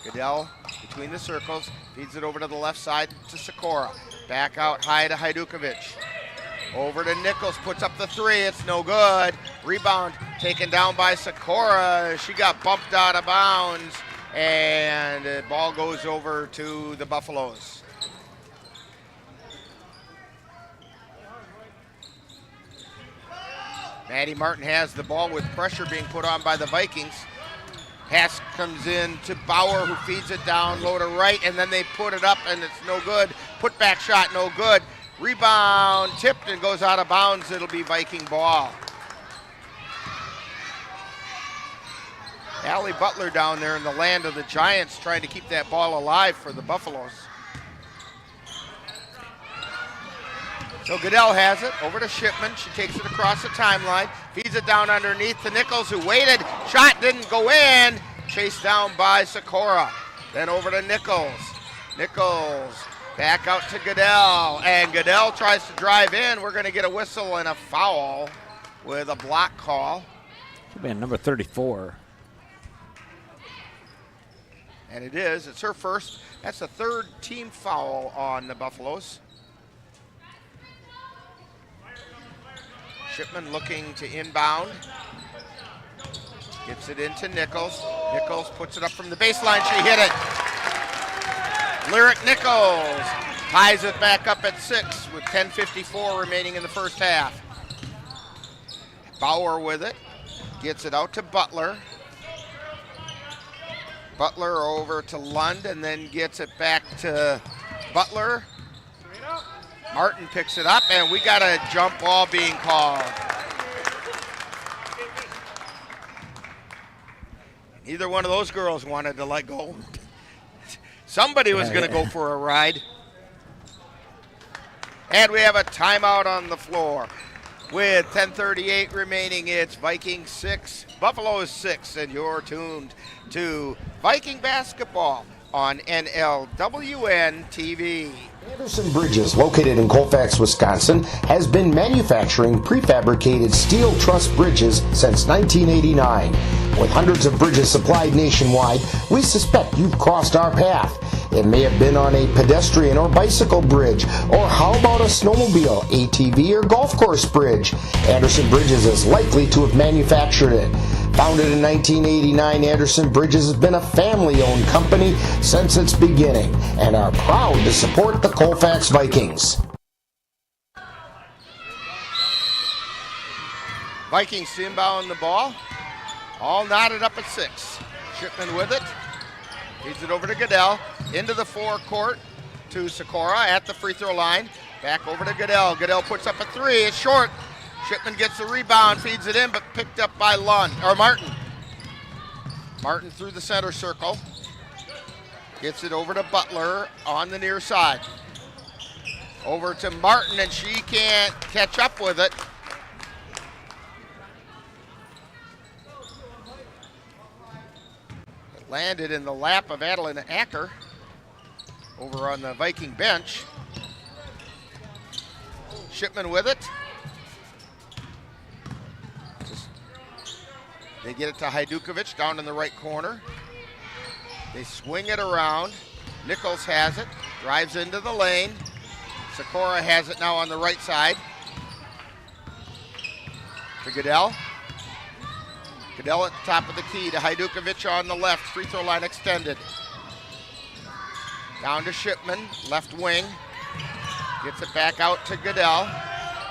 Goodell between the circles, feeds it over to the left side to Sikora. Back out high to Hajdukovic. Over to Nichols, puts up the three, it's no good. Rebound taken down by Sikora. She got bumped out of bounds, and the ball goes over to the Buffaloes. Maddie Martin has the ball with pressure being put on by the Vikings. Pass comes in to Bauer, who feeds it down low to right, and then they put it up, and it's no good. Put back shot, no good. Rebound tipped and goes out of bounds. It'll be Viking ball. Allie Butler down there in the land of the Giants trying to keep that ball alive for the Buffaloes. So Goodell has it over to Shipman. She takes it across the timeline, feeds it down underneath to Nichols, who waited. Shot didn't go in. Chased down by Sikora. Then over to Nichols. Nichols back out to Goodell, and Goodell tries to drive in. We're going to get a whistle and a foul with a block call. Should be number 34. And it is. It's her first. That's the third team foul on the Buffaloes. Shipman looking to inbound. Gets it into Nichols. Nichols puts it up from the baseline. She hit it. Lyric Nichols ties it back up at 6 with 10:54 remaining in the first half. Bauer with it. Gets it out to Butler. Butler over to Lund, and then gets it back to Butler. Martin picks it up, and we got a jump ball being called. Neither one of those girls wanted to let go. Somebody was going to go for a ride. And we have a timeout on the floor. With 10:38 remaining, it's Vikings 6, Buffaloes 6, and you're tuned to Viking basketball on NLWN-TV. Anderson Bridges, located in Colfax, Wisconsin, has been manufacturing prefabricated steel truss bridges since 1989. With hundreds of bridges supplied nationwide, we suspect you've crossed our path. It may have been on a pedestrian or bicycle bridge, or how about a snowmobile, ATV, or golf course bridge? Anderson Bridges is likely to have manufactured it. Founded in 1989, Anderson Bridges has been a family-owned company since its beginning and are proud to support the Colfax Vikings. Vikings inbound the ball. All knotted up at 6. Shipman with it. Feeds it over to Goodell. Into the forecourt to Sikora at the free throw line. Back over to Goodell. Goodell puts up a 3. It's short. Shipman gets the rebound, feeds it in, but picked up by Martin. Martin through the center circle. Gets it over to Butler on the near side. Over to Martin, and she can't catch up with it. It landed in the lap of Adeline Acker over on the Viking bench. Shipman with it. They get it to Hajdukovic down in the right corner. They swing it around. Nichols has it, drives into the lane. Sikora has it now on the right side. To Goodell. Goodell at the top of the key to Hajdukovic on the left. Free throw line extended. Down to Shipman, left wing. Gets it back out to Goodell.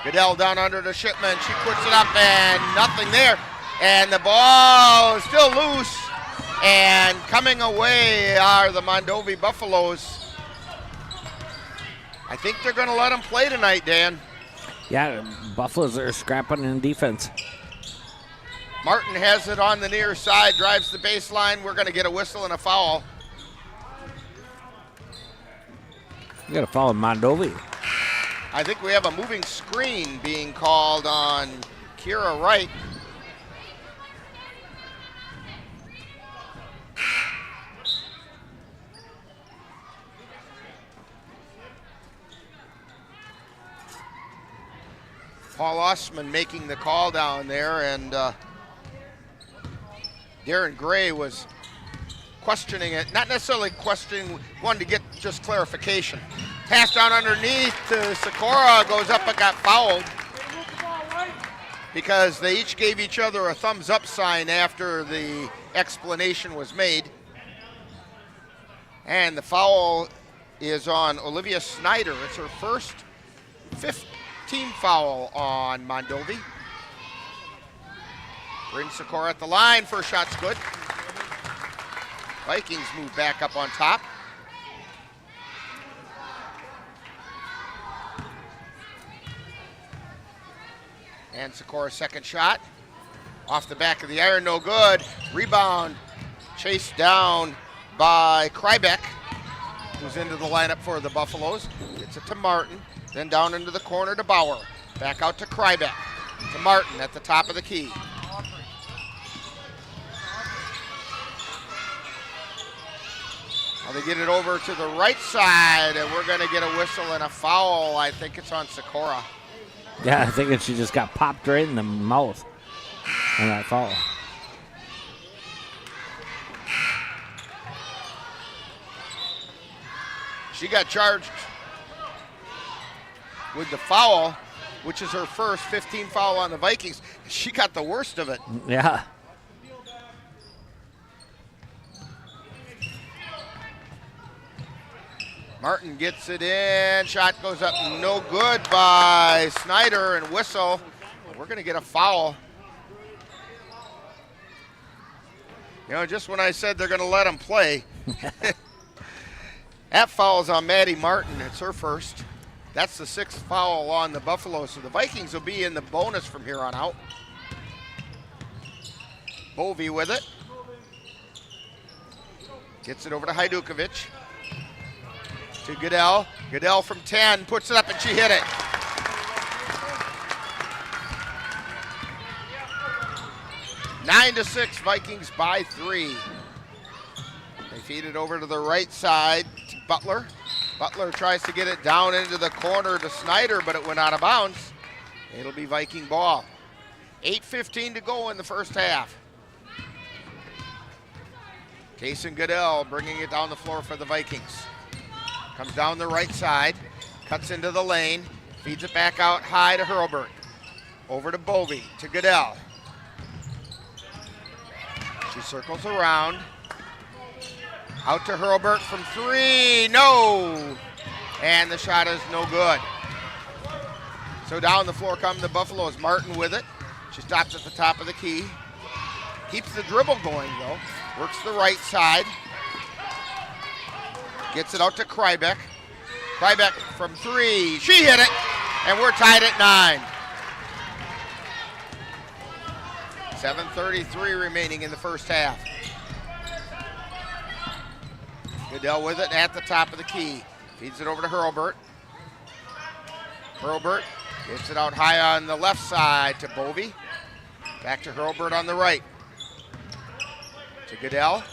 Goodell down under to Shipman. She puts it up and nothing there. And the ball is still loose. And coming away are the Mondovi Buffaloes. I think they're going to let them play tonight, Dan. Yeah, Buffaloes are scrapping in defense. Martin has it on the near side, drives the baseline. We're going to get a whistle and a foul. You got to follow Mondovi. I think we have a moving screen being called on Kira Wright. Paul Ostman making the call down there, and Darren Gray was questioning it, not necessarily questioning, wanted to get just clarification. Pass down underneath to Sikora, goes up but got fouled because they each gave each other a thumbs up sign after the explanation was made. And the foul is on Olivia Snyder. It's her first fifth team foul on Mondovi. Brings Sikora at the line. First shot's good. Vikings move back up on top. And Sikora's second shot. Off the back of the iron, no good. Rebound chased down by Krybeck, who's into the lineup for the Buffaloes. Gets it to Martin. Then down into the corner to Bauer. Back out to Krybeck. To Martin at the top of the key. Now they get it over to the right side, and we're going to get a whistle and a foul. I think it's on Sikora. Yeah, I think she just got popped right in the mouth on that foul. She got charged with the foul, which is her first 15 foul on the Vikings. She got the worst of it. Yeah. Martin gets it in. Shot goes up no good by Snyder, and whistle. We're going to get a foul. You know, just when I said they're going to let him play, that foul's on Maddie Martin. It's her first. That's the sixth foul on the Buffaloes, so the Vikings will be in the bonus from here on out. Bovey with it. Gets it over to Hajdukovic. To Goodell. Goodell from 10, puts it up and she hit it. 9-6, Vikings by 3. They feed it over to the right side to Butler. Butler tries to get it down into the corner to Snyder, but it went out of bounds. It'll be Viking ball. 8:15 to go in the first half. Kason Goodell bringing it down the floor for the Vikings. Comes down the right side, cuts into the lane, feeds it back out high to Hurlburt. Over to Bovey, to Goodell. She circles around. Out to Hurlburt from 3, no! And the shot is no good. So down the floor come the Buffaloes. Martin with it. She stops at the top of the key. Keeps the dribble going though. Works the right side. Gets it out to Krybeck. Krybeck from 3. She hit it, and we're tied at 9. 7:33 remaining in the first half. Goodell with it at the top of the key. Feeds it over to Hurlburt. Hurlburt gets it out high on the left side to Bovey. Back to Hurlburt on the right. To Goodell.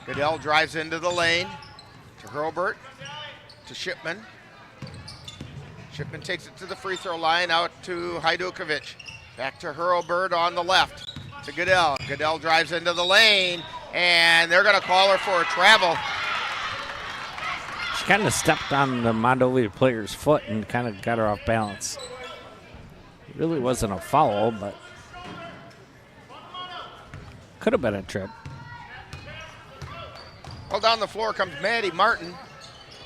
Goodell drives into the lane. To Hurlburt. To Shipman. Shipman takes it to the free throw line, out to Hajdukovic. Back to Hurlburt on the left. To Goodell. Goodell drives into the lane, and they're going to call her for a travel. She kind of stepped on the Mondovi player's foot and kind of got her off balance. It really wasn't a foul, but could have been a trip. Well, down the floor comes Maddie Martin.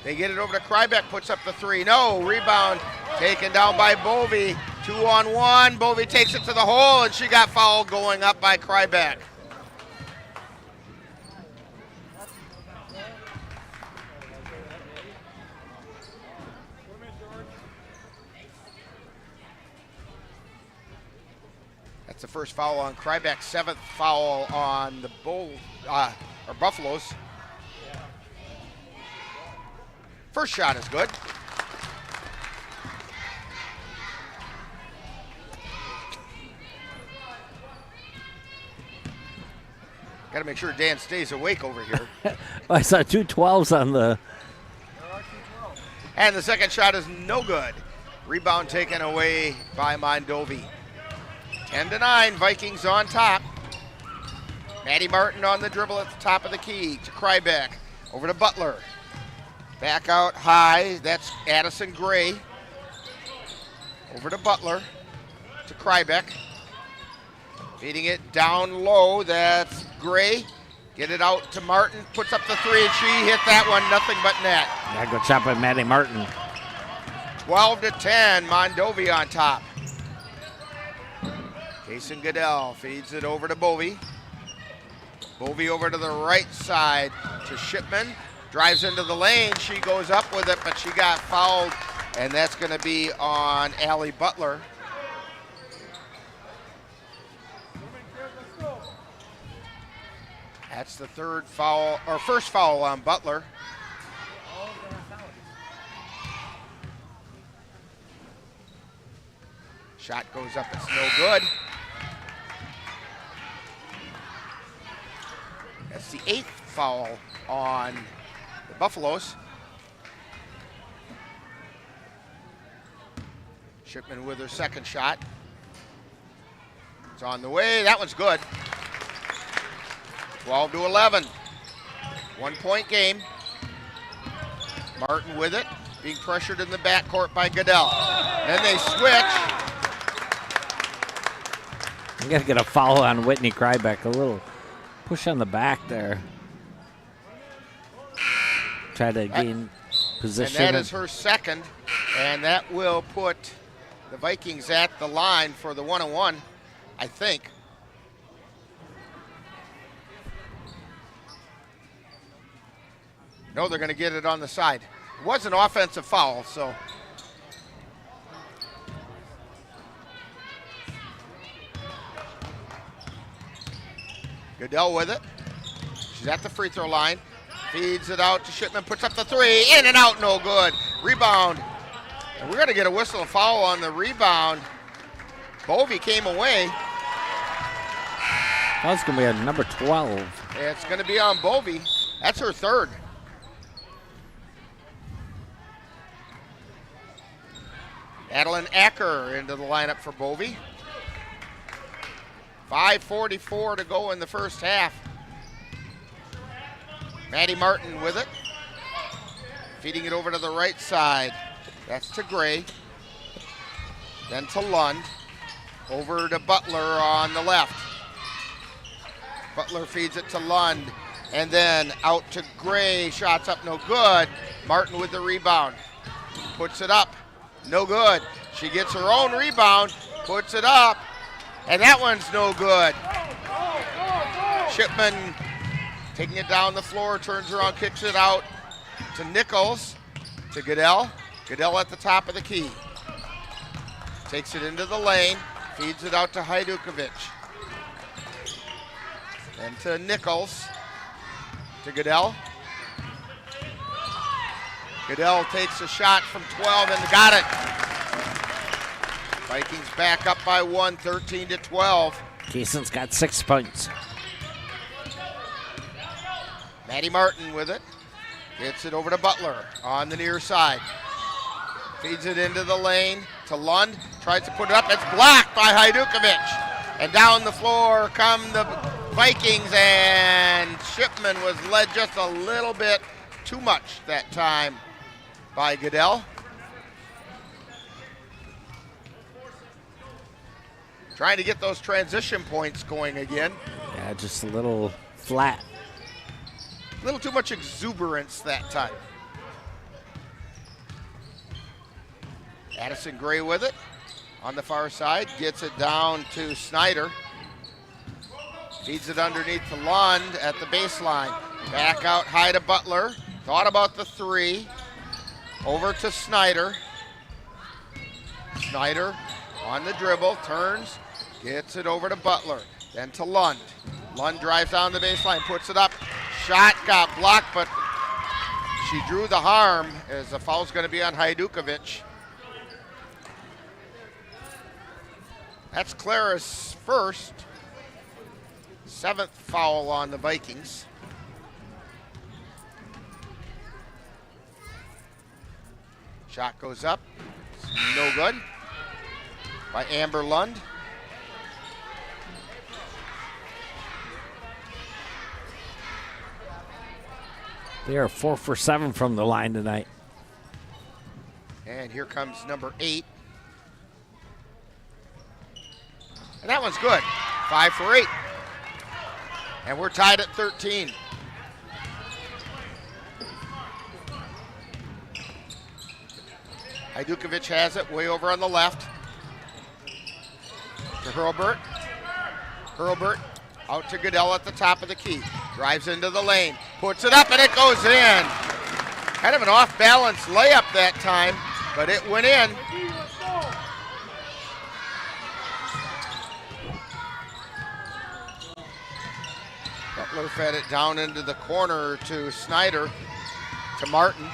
They get it over to Krybeck, puts up the 3. No, rebound taken down by Bovey. 2-on-1. Bovey takes it to the hole, and she got fouled going up by Krybeck. That's the first foul on Krybeck, 7th foul on the Buffaloes. First shot is good. Got to make sure Dan stays awake over here. I saw 2 12s on the. And the second shot is no good. Rebound taken away by Mondovi. 10-9, Vikings on top. Maddie Martin on the dribble at the top of the key to Krybeck. Over to Butler. Back out high, that's Addison Gray. Over to Butler, to Krybeck. Feeding it down low, that's Gray. Get it out to Martin, puts up the 3, and she hit that one, nothing but net. Yeah, good shot by Maddie Martin. 12-10, Mondovi on top. Kason Goodell feeds it over to Bovey. Bovey over to the right side to Shipman. Drives into the lane, she goes up with it, but she got fouled, and that's going to be on Allie Butler. That's the first foul on Butler. Shot goes up, it's no good. That's the 8th foul on the Buffaloes. Shipman with her second shot. It's on the way, that one's good. 12-11, 1-point game. Martin with it, being pressured in the backcourt by Goodell. Then they switch. You got to get a foul on Whitney Krybeck. A little push on the back there. Try to gain position. And that is her second, and that will put the Vikings at the line for the 1-on-1, I think. No, they're going to get it on the side. It was an offensive foul, so. Goodell with it. She's at the free throw line. Feeds it out to Shipman, puts up the 3, in and out, no good. Rebound. And we're going to get a whistle, a foul on the rebound. Bovey came away. That's going to be on number 12. It's going to be on Bovey. That's her third. Adeline Acker into the lineup for Bovey. 5:44 to go in the first half. Maddie Martin with it. Feeding it over to the right side. That's to Gray. Then to Lund. Over to Butler on the left. Butler feeds it to Lund. And then out to Gray. Shots up, no good. Martin with the rebound. Puts it up. No good. She gets her own rebound. Puts it up. And that one's no good. Shipman taking it down the floor. Turns around, kicks it out to Nichols. To Goodell. Goodell at the top of the key. Takes it into the lane. Feeds it out to Hajdukovic. Then to Nichols. To Goodell. Goodell takes a shot from 12 and got it. Vikings back up by 1, 13-12. Kayson's got 6 points. Maddie Martin with it. Gets it over to Butler on the near side. Feeds it into the lane to Lund. Tries to put it up. It's blocked by Hajdukovic. And down the floor come the Vikings, and Shipman was led just a little bit too much that time by Goodell. Trying to get those transition points going again. Yeah, just a little flat. A little too much exuberance that time. Addison Gray with it on the far side. Gets it down to Snyder. Feeds it underneath to Lund at the baseline. Back out high to Butler. Thought about the three. Over to Snyder. Snyder on the dribble. Turns. Gets it over to Butler. Then to Lund. Lund drives down the baseline. Puts it up. Shot got blocked, but she drew the harm as the foul's going to be on Hajdukovic. That's Clara's first. 7th foul on the Vikings. Shot goes up. No good. By Amber Lund. They are 4 for 7 from the line tonight. And here comes number 8. And that one's good. 5 for 8. And we're tied at 13. Hajdukovic has it way over on the left. To Hurlburt. Hurlburt out to Goodell at the top of the key. Drives into the lane. Puts it up and it goes in. Kind of an off-balance layup that time, but it went in. Butler fed it down into the corner to Snyder, to Martin.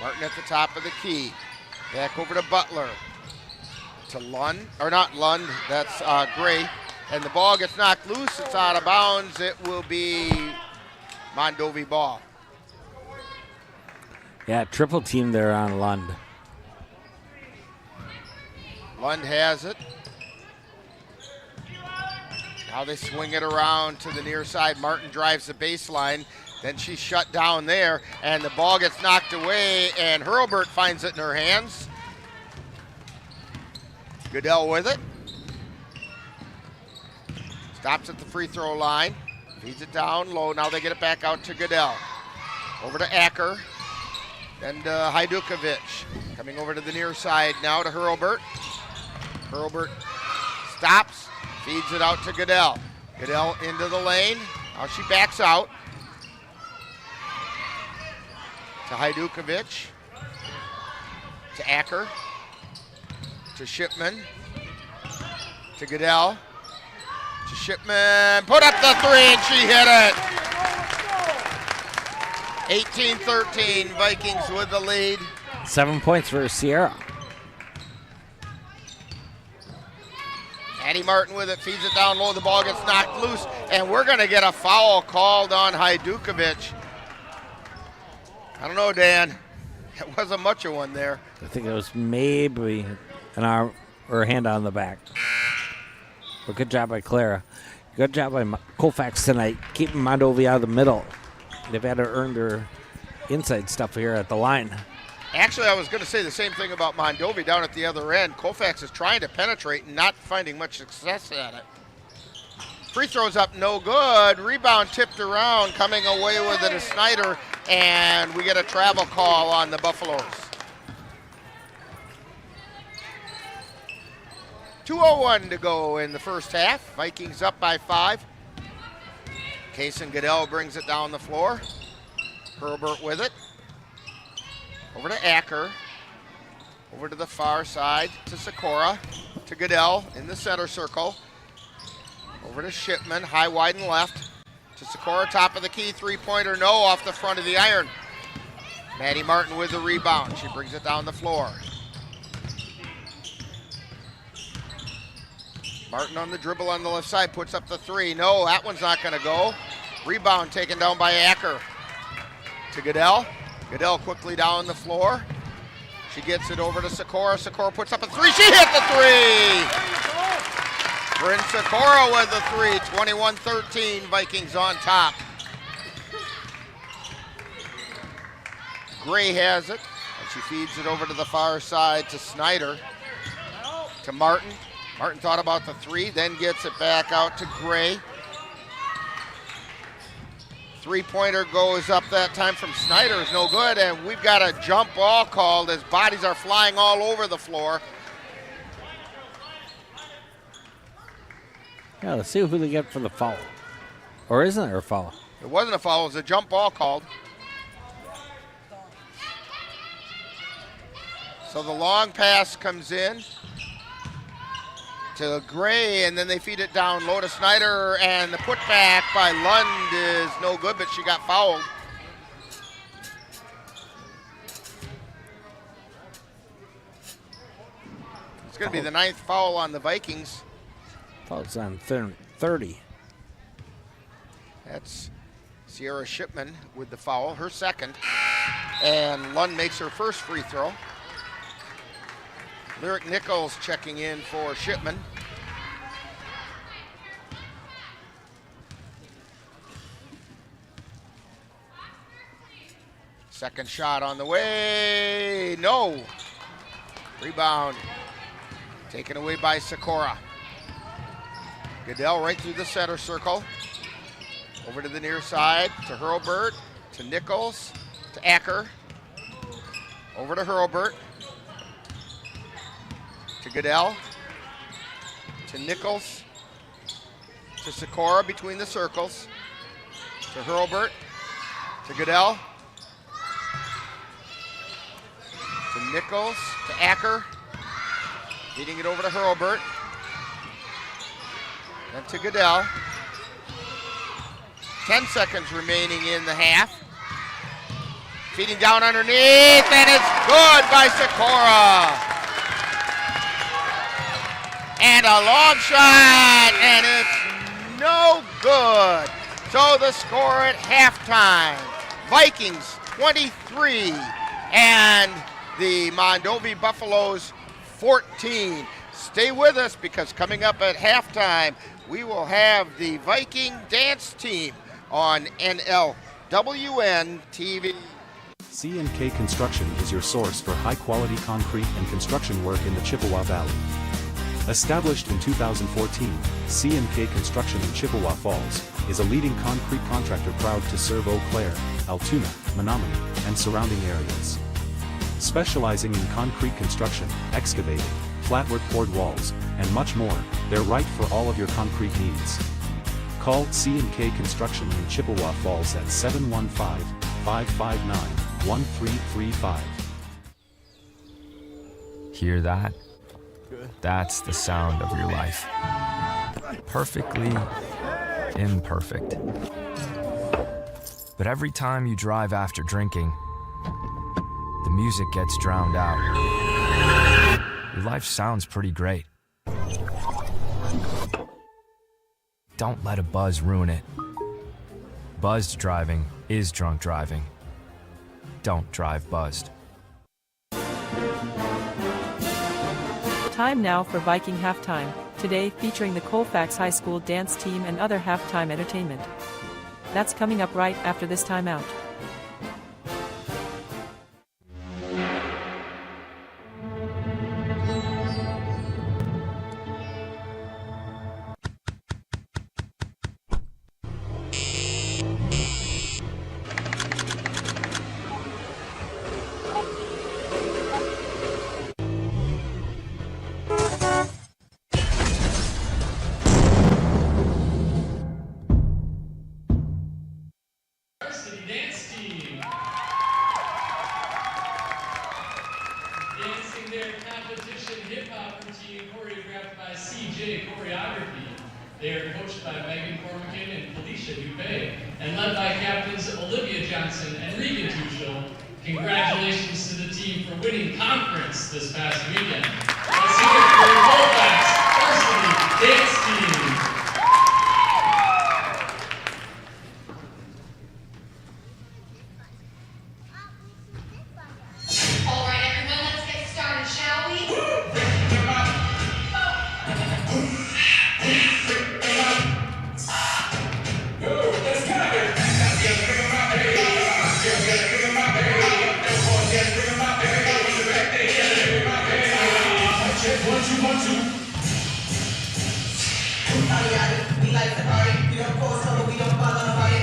Martin at the top of the key. Back over to Butler. To Lund, or not Lund, that's Gray. And the ball gets knocked loose, it's out of bounds. It will be Mondovi ball. Yeah, triple team there on Lund. Lund has it. Now they swing it around to the near side. Martin drives the baseline. Then she's shut down there, and the ball gets knocked away, and Hurlburt finds it in her hands. Goodell with it. Stops at the free throw line. Feeds it down low. Now they get it back out to Goodell. Over to Acker. Then to Hajdukovic. Coming over to the near side now to Hurlburt. Hurlburt stops. Feeds it out to Goodell. Goodell into the lane. Now she backs out. To Hajdukovic. To Acker. To Shipman. To Goodell. To Shipman. Put up the three and she hit it. 18-13. Vikings with the lead. 7 points for Sierra. Maddie Maddie Martin with it, feeds it down low, the ball gets knocked loose, and we're going to get a foul called on Hajdukovic. I don't know, Dan. It wasn't much of one there. I think it was maybe an arm or a hand on the back. But good job by Clara. Good job by Colfax tonight, keeping Mondovi out of the middle. They've had to earn their inside stuff here at the line. Actually, I was going to say the same thing about Mondovi down at the other end. Colfax is trying to penetrate and not finding much success at it. Free throws up, no good. Rebound tipped around, coming away with it is Snyder, and we get a travel call on the Buffaloes. 2:01 to go in the first half. Vikings up by 5. Kaysen Goodell brings it down the floor. Herbert with it. Over to Acker. Over to the far side to Sikora. To Goodell in the center circle. Over to Shipman, high, wide, and left. To Sikora, top of the key, three-pointer, no, off the front of the iron. Maddie Martin with the rebound. She brings it down the floor. Martin on the dribble on the left side, puts up the three. No, that one's not going to go. Rebound taken down by Acker. To Goodell. Goodell quickly down the floor. She gets it over to Sikora. Sikora puts up a three. She hit the three! Bryn Sikora with the three. 21-13, Vikings on top. Gray has it, and she feeds it over to the far side to Snyder. To Martin. Martin thought about the three, then gets it back out to Gray. Three-pointer goes up that time from Snyder, is no good, and we've got a jump ball called as bodies are flying all over the floor. Yeah, let's see who they get for the foul. Or isn't there a foul? It wasn't a foul, it was a jump ball called. So the long pass comes in to Gray, and then they feed it down low to Snyder, and the putback by Lund is no good, but she got fouled. It's going to be the 9th foul on the Vikings. Foul's on 30. That's Sierra Shipman with the foul, her second, and Lund makes her first free throw. Lyric Nichols checking in for Shipman. Second shot on the way, no. Rebound taken away by Sikora. Goodell right through the center circle. Over to the near side to Hurlbert, to Nichols, to Acker. Over to Hurlbert. To Goodell, to Nichols, to Sikora between the circles, to Hurlbert, to Goodell, to Nichols, to Acker, feeding it over to Hurlbert, then to Goodell. 10 seconds remaining in the half. Feeding down underneath, and it's good by Sikora. And a long shot, and it's no good. So the score at halftime, Vikings 23 and the Mondovi Buffaloes 14. Stay with us because coming up at halftime, we will have the Viking dance team on NLWN-TV. C&K Construction is your source for high-quality concrete and construction work in the Chippewa Valley. Established in 2014, C&K Construction in Chippewa Falls is a leading concrete contractor proud to serve Eau Claire, Altoona, Menominee, and surrounding areas. Specializing in concrete construction, excavating, flatwork poured walls, and much more, they're right for all of your concrete needs. Call C&K Construction in Chippewa Falls at 715-559-1335. Hear that? That's the sound of your life. Perfectly imperfect. But every time you drive after drinking, the music gets drowned out. Your life sounds pretty great. Don't let a buzz ruin it. Buzzed driving is drunk driving. Don't drive buzzed. Time now for Viking Halftime, today featuring the Colfax High School dance team and other halftime entertainment. That's coming up right after this timeout. Congratulations to the team for winning conference this past weekend. Let's hear it for the Colfax varsity dance team. All right, everyone, let's get started, shall we? We like to party, we don't pause, but we don't bother nobody.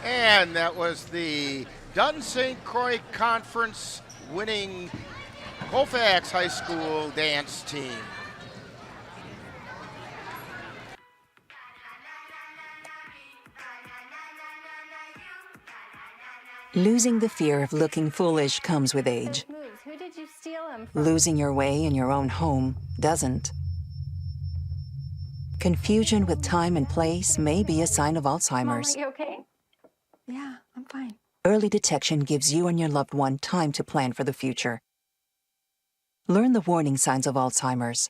And that was the Dunn-St. Croix Conference winning Colfax High School dance team. Losing the fear of looking foolish comes with age. Who did you steal them from? Losing your way in your own home doesn't. Confusion with time and place may be a sign of Alzheimer's. Mom, are you okay? Yeah, I'm fine. Early detection gives you and your loved one time to plan for the future. Learn the warning signs of Alzheimer's.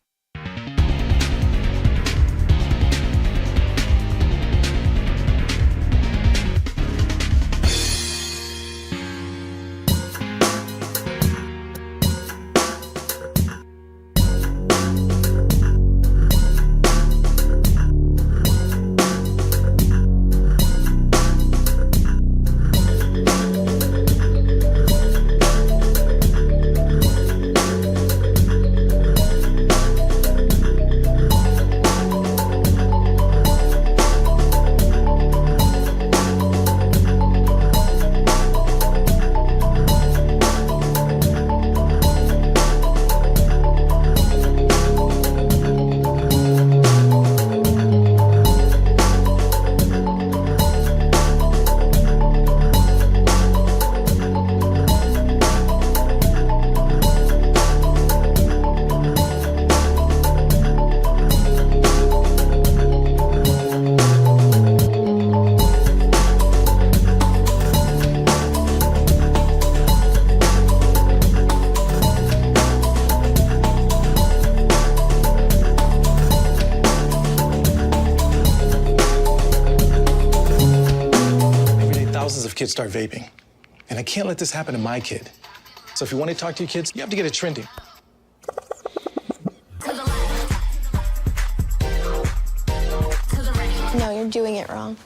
kids start vaping. And I can't let this happen to my kid. So if you want to talk to your kids, you have to get it trending. No, you're doing it wrong.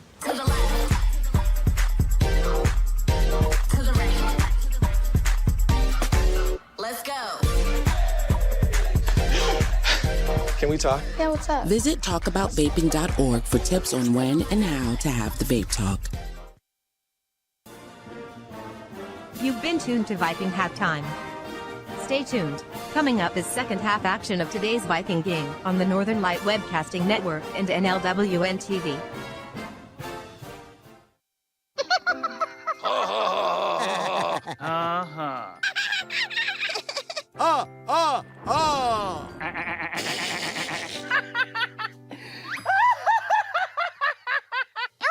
Let's go. Can we talk? Yeah, what's up? Visit talkaboutvaping.org for tips on when and how to have the vape talk. You've been tuned to Viking Halftime. Stay tuned. Coming up is second half action of today's Viking game on the Northern Light Webcasting Network and NLWN-TV.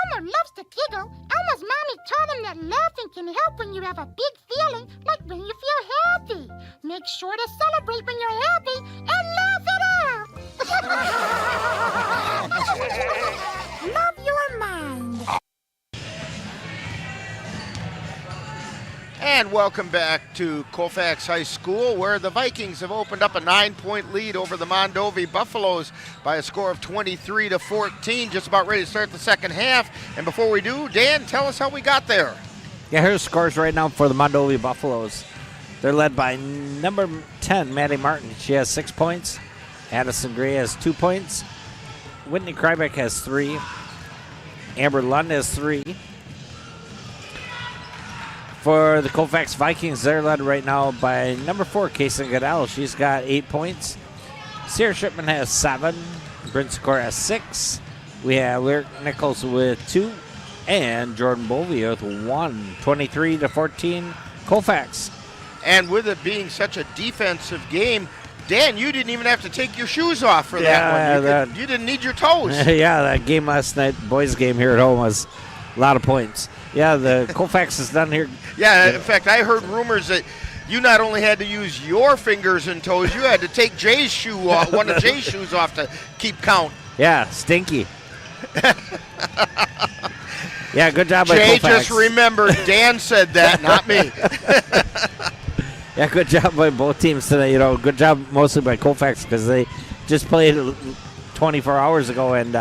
Elmer loves to giggle. Elmer's mommy taught him that laughing can help when you have a big feeling, like when you feel happy. Make sure to celebrate when you're happy and laugh it out. Love your mind. And welcome back to Colfax High School, where the Vikings have opened up a 9-point lead over the Mondovi Buffaloes by a score of 23-14. Just about ready to start the second half. And before we do, Dan, tell us how we got there. Yeah, here's scores right now for the Mondovi Buffaloes. They're led by number 10, Maddie Martin. She has 6 points. Addison Gray has 2 points. Whitney Krybeck has 3. Amber Lund has 3. For the Colfax Vikings, they're led right now by number 4, Kason Goodell. She's got 8 points. Sierra Shipman has 7. Bryn Secor has 6. We have Lyric Nichols with 2. And Jordan Bovey with 1. 23-14, Colfax. And with it being such a defensive game, Dan, you didn't even have to take your shoes off for that one. You didn't need your toes. Yeah, that game last night, boys' game here at home, was a lot of points. Yeah, the Colfax is done here. Yeah, in fact, I heard rumors that you not only had to use your fingers and toes, you had to take Jay's shoe off, one of Jay's shoes off to keep count. Yeah, stinky. Yeah, good job by Jay. Colfax. Just remember, Dan said that, not me. Yeah, good job by both teams today. You know, good job mostly by Colfax because they just played 24 hours ago, and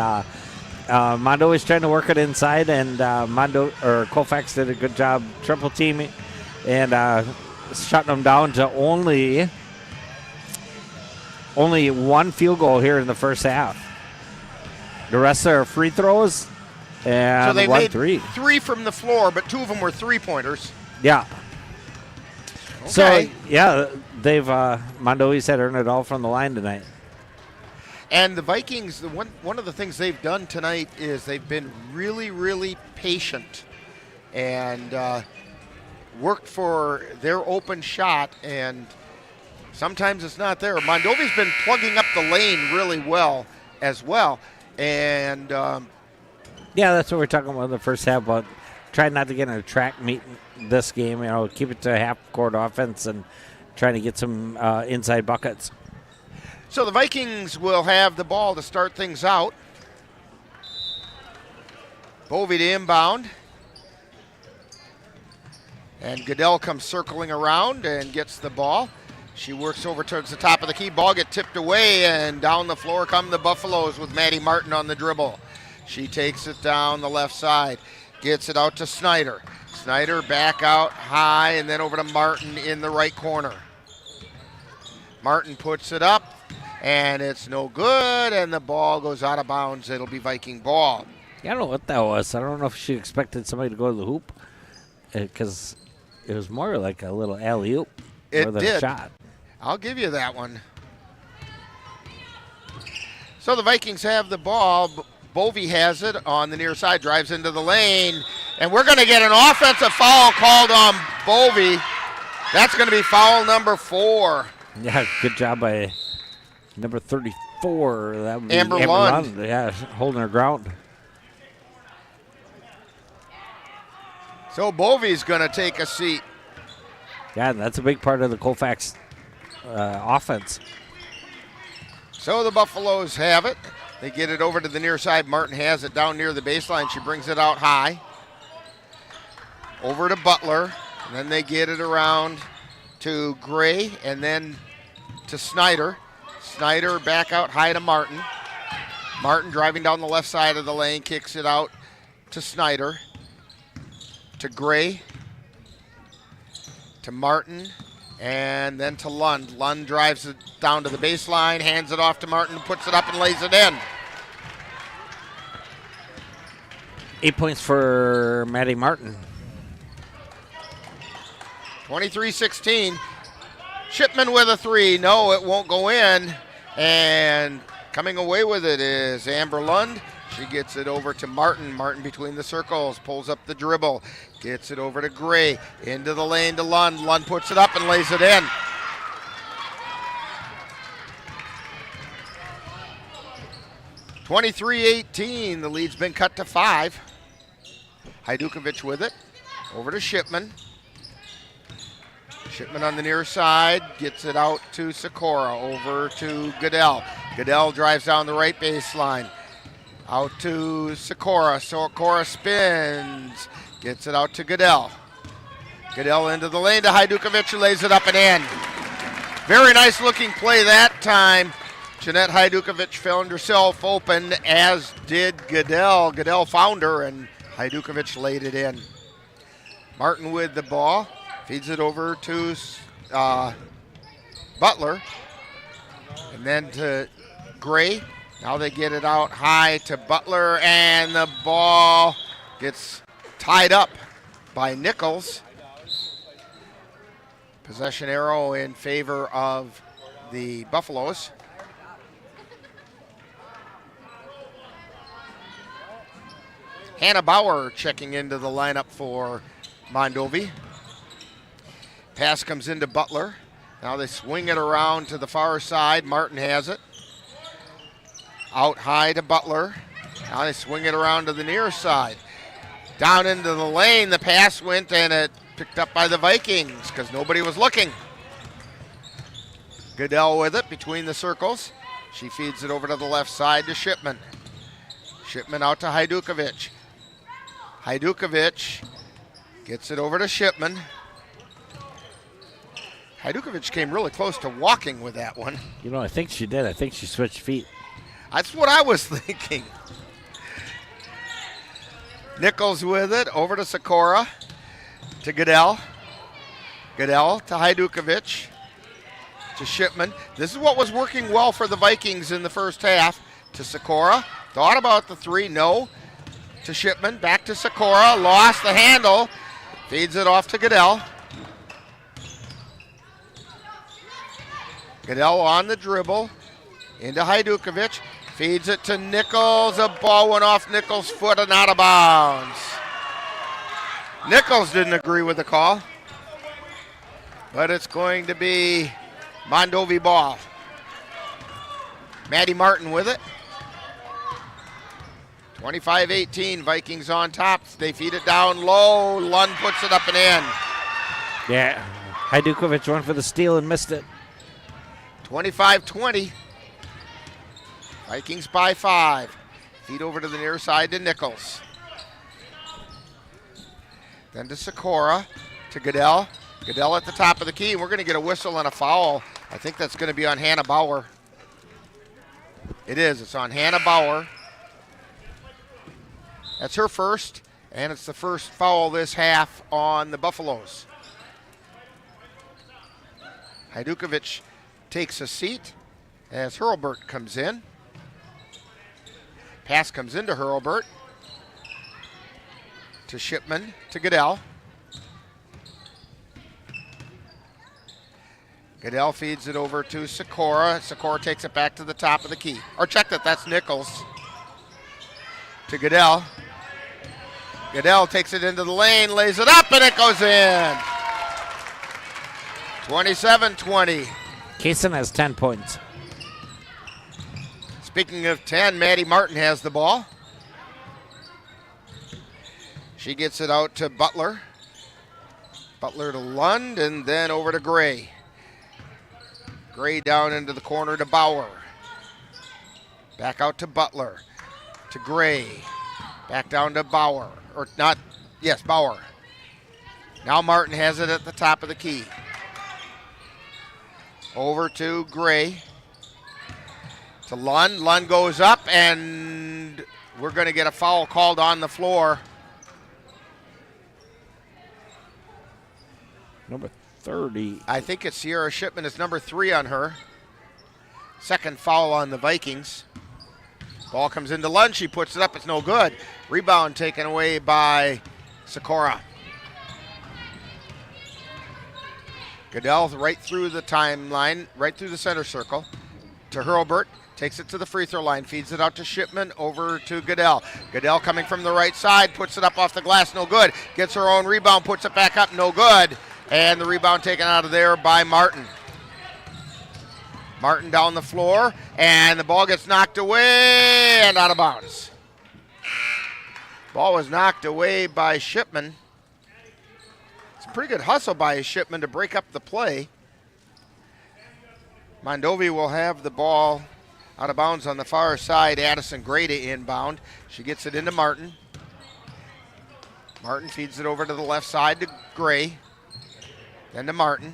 Mondovi's trying to work it inside, and Colfax did a good job triple teaming and shutting them down to only 1 field goal here in the first half. The rest are free throws, and so they one made three. 3 from the floor, but 2 of them were 3-pointers. Yeah. Okay. So, yeah, they've Mondovi's had earned it all from the line tonight. And the Vikings, one of the things they've done tonight is they've been really, really patient and worked for their open shot, and sometimes it's not there. Mondovi's been plugging up the lane really well as well. And yeah, that's what we're talking about in the first half, about trying not to get in a track meet this game, you know, keep it to half-court offense and trying to get some inside buckets. So the Vikings will have the ball to start things out. Bovey to inbound. And Goodell comes circling around and gets the ball. She works over towards the top of the key. Ball get tipped away, and down the floor come the Buffaloes with Maddie Martin on the dribble. She takes it down the left side, gets it out to Snyder. Snyder back out high, and then over to Martin in the right corner. Martin puts it up, and it's no good, and the ball goes out of bounds. It'll be Viking ball. I don't know what that was. I don't know if she expected somebody to go to the hoop, because it was more like a little alley-oop more than a shot. I'll give you that one. So the Vikings have the ball. Bovey has it on the near side, drives into the lane, and we're going to get an offensive foul called on Bovey. That's going to be foul number 4. Yeah, good job by number 34. That would be Amber Lund. Yeah, holding her ground. So Bovey's going to take a seat. Yeah, and that's a big part of the Colfax offense. So the Buffaloes have it. They get it over to the near side. Martin has it down near the baseline. She brings it out high. over to Butler, and then they get it around to Gray, and then to Snyder. Snyder back out high to Martin. Martin driving down the left side of the lane, kicks it out to Snyder, to Gray, to Martin, and then to Lund. Lund drives it down to the baseline, hands it off to Martin, puts it up and lays it in. 8 points for Maddie Martin. 23-16. Shipman with a three. No, it won't go in. And coming away with it is Amber Lund. She gets it over to Martin. Martin between the circles, pulls up the dribble, gets it over to Gray, into the lane to Lund. Lund puts it up and lays it in. (23-18). The lead's been cut to 5. Hajdukovic with it, over to Shipman. Shipman on the near side, gets it out to Sikora, over to Goodell. Goodell drives down the right baseline, out to Sikora. Sikora spins, gets it out to Goodell. Goodell into the lane to Hajdukovic, who lays it up and in. Very nice looking play that time. Jeanette Hajdukovic found herself open, as did Goodell. Goodell found her, and Hajdukovic laid it in. Martin with the ball, feeds it over to Butler, and then to Gray. Now they get it out high to Butler, and the ball gets tied up by Nichols. Possession arrow in favor of the Buffaloes. Hannah Bauer checking into the lineup for Mondovi. Pass comes into Butler. Now they swing it around to the far side. Martin has it. Out high to Butler. Now they swing it around to the near side. Down into the lane, the pass went, and it picked up by the Vikings because nobody was looking. Goodell with it between the circles. She feeds it over to the left side to Shipman. Shipman out to Hajdukovic. Hajdukovic gets it over to Shipman. Hajdukovic came really close to walking with that one. You know, I think she did. I think she switched feet. That's what I was thinking. Nichols with it, over to Sikora, to Goodell. Goodell to Hajdukovic, to Shipman. This is what was working well for the Vikings in the first half. To Sikora, thought about the three, no. To Shipman, back to Sikora, lost the handle, feeds it off to Goodell. Goodell on the dribble, into Hajdukovic, feeds it to Nichols. A ball went off Nichols' foot and out of bounds. Nichols didn't agree with the call, but it's going to be Mondovi ball. Maddie Martin with it. 25-18, Vikings on top. They feed it down low. Lund puts it up and in. Yeah, Hajdukovic went for the steal and missed it. 25-20. Vikings by 5. Feed over to the near side to Nichols. Then to Sikora, to Goodell. Goodell at the top of the key. We're going to get a whistle and a foul. I think that's going to be on Hannah Bauer. It is. It's on Hannah Bauer. That's her first, and it's the first foul this half on the Buffaloes. Hajdukovic takes a seat as Hurlbert comes in. Pass comes into Hurlbert, to Shipman, to Goodell. Goodell feeds it over to Sikora. Sikora takes it back to the top of the key. Or check that, that's Nichols. To Goodell. Goodell takes it into the lane, lays it up, and it goes in. 27-20. Kaysen has 10 points. Speaking of 10, Maddie Martin has the ball. She gets it out to Butler. Butler to Lund, and then over to Gray. Gray down into the corner to Bauer. Back out to Butler. To Gray. Back down to Bauer. Or not, yes, Bauer. Now Martin has it at the top of the key. Over to Gray. To Lund. Lund goes up, and we're going to get a foul called on the floor. Number 30. I think it's Sierra Shipman. It's number 3 on her. Second foul on the Vikings. Ball comes into Lund. She puts it up. It's no good. Rebound taken away by Sikora. Goodell right through the timeline, right through the center circle to Hurlbert. Takes it to the free throw line, feeds it out to Shipman, over to Goodell. Goodell coming from the right side, puts it up off the glass, no good. Gets her own rebound, puts it back up, no good. And the rebound taken out of there by Martin. Martin down the floor, and the ball gets knocked away and out of bounds. Ball was knocked away by Shipman. It's a pretty good hustle by Shipman to break up the play. Mondovi will have the ball out of bounds on the far side. Addison Gray to inbound. She gets it into Martin. Martin feeds it over to the left side to Gray. Then to Martin.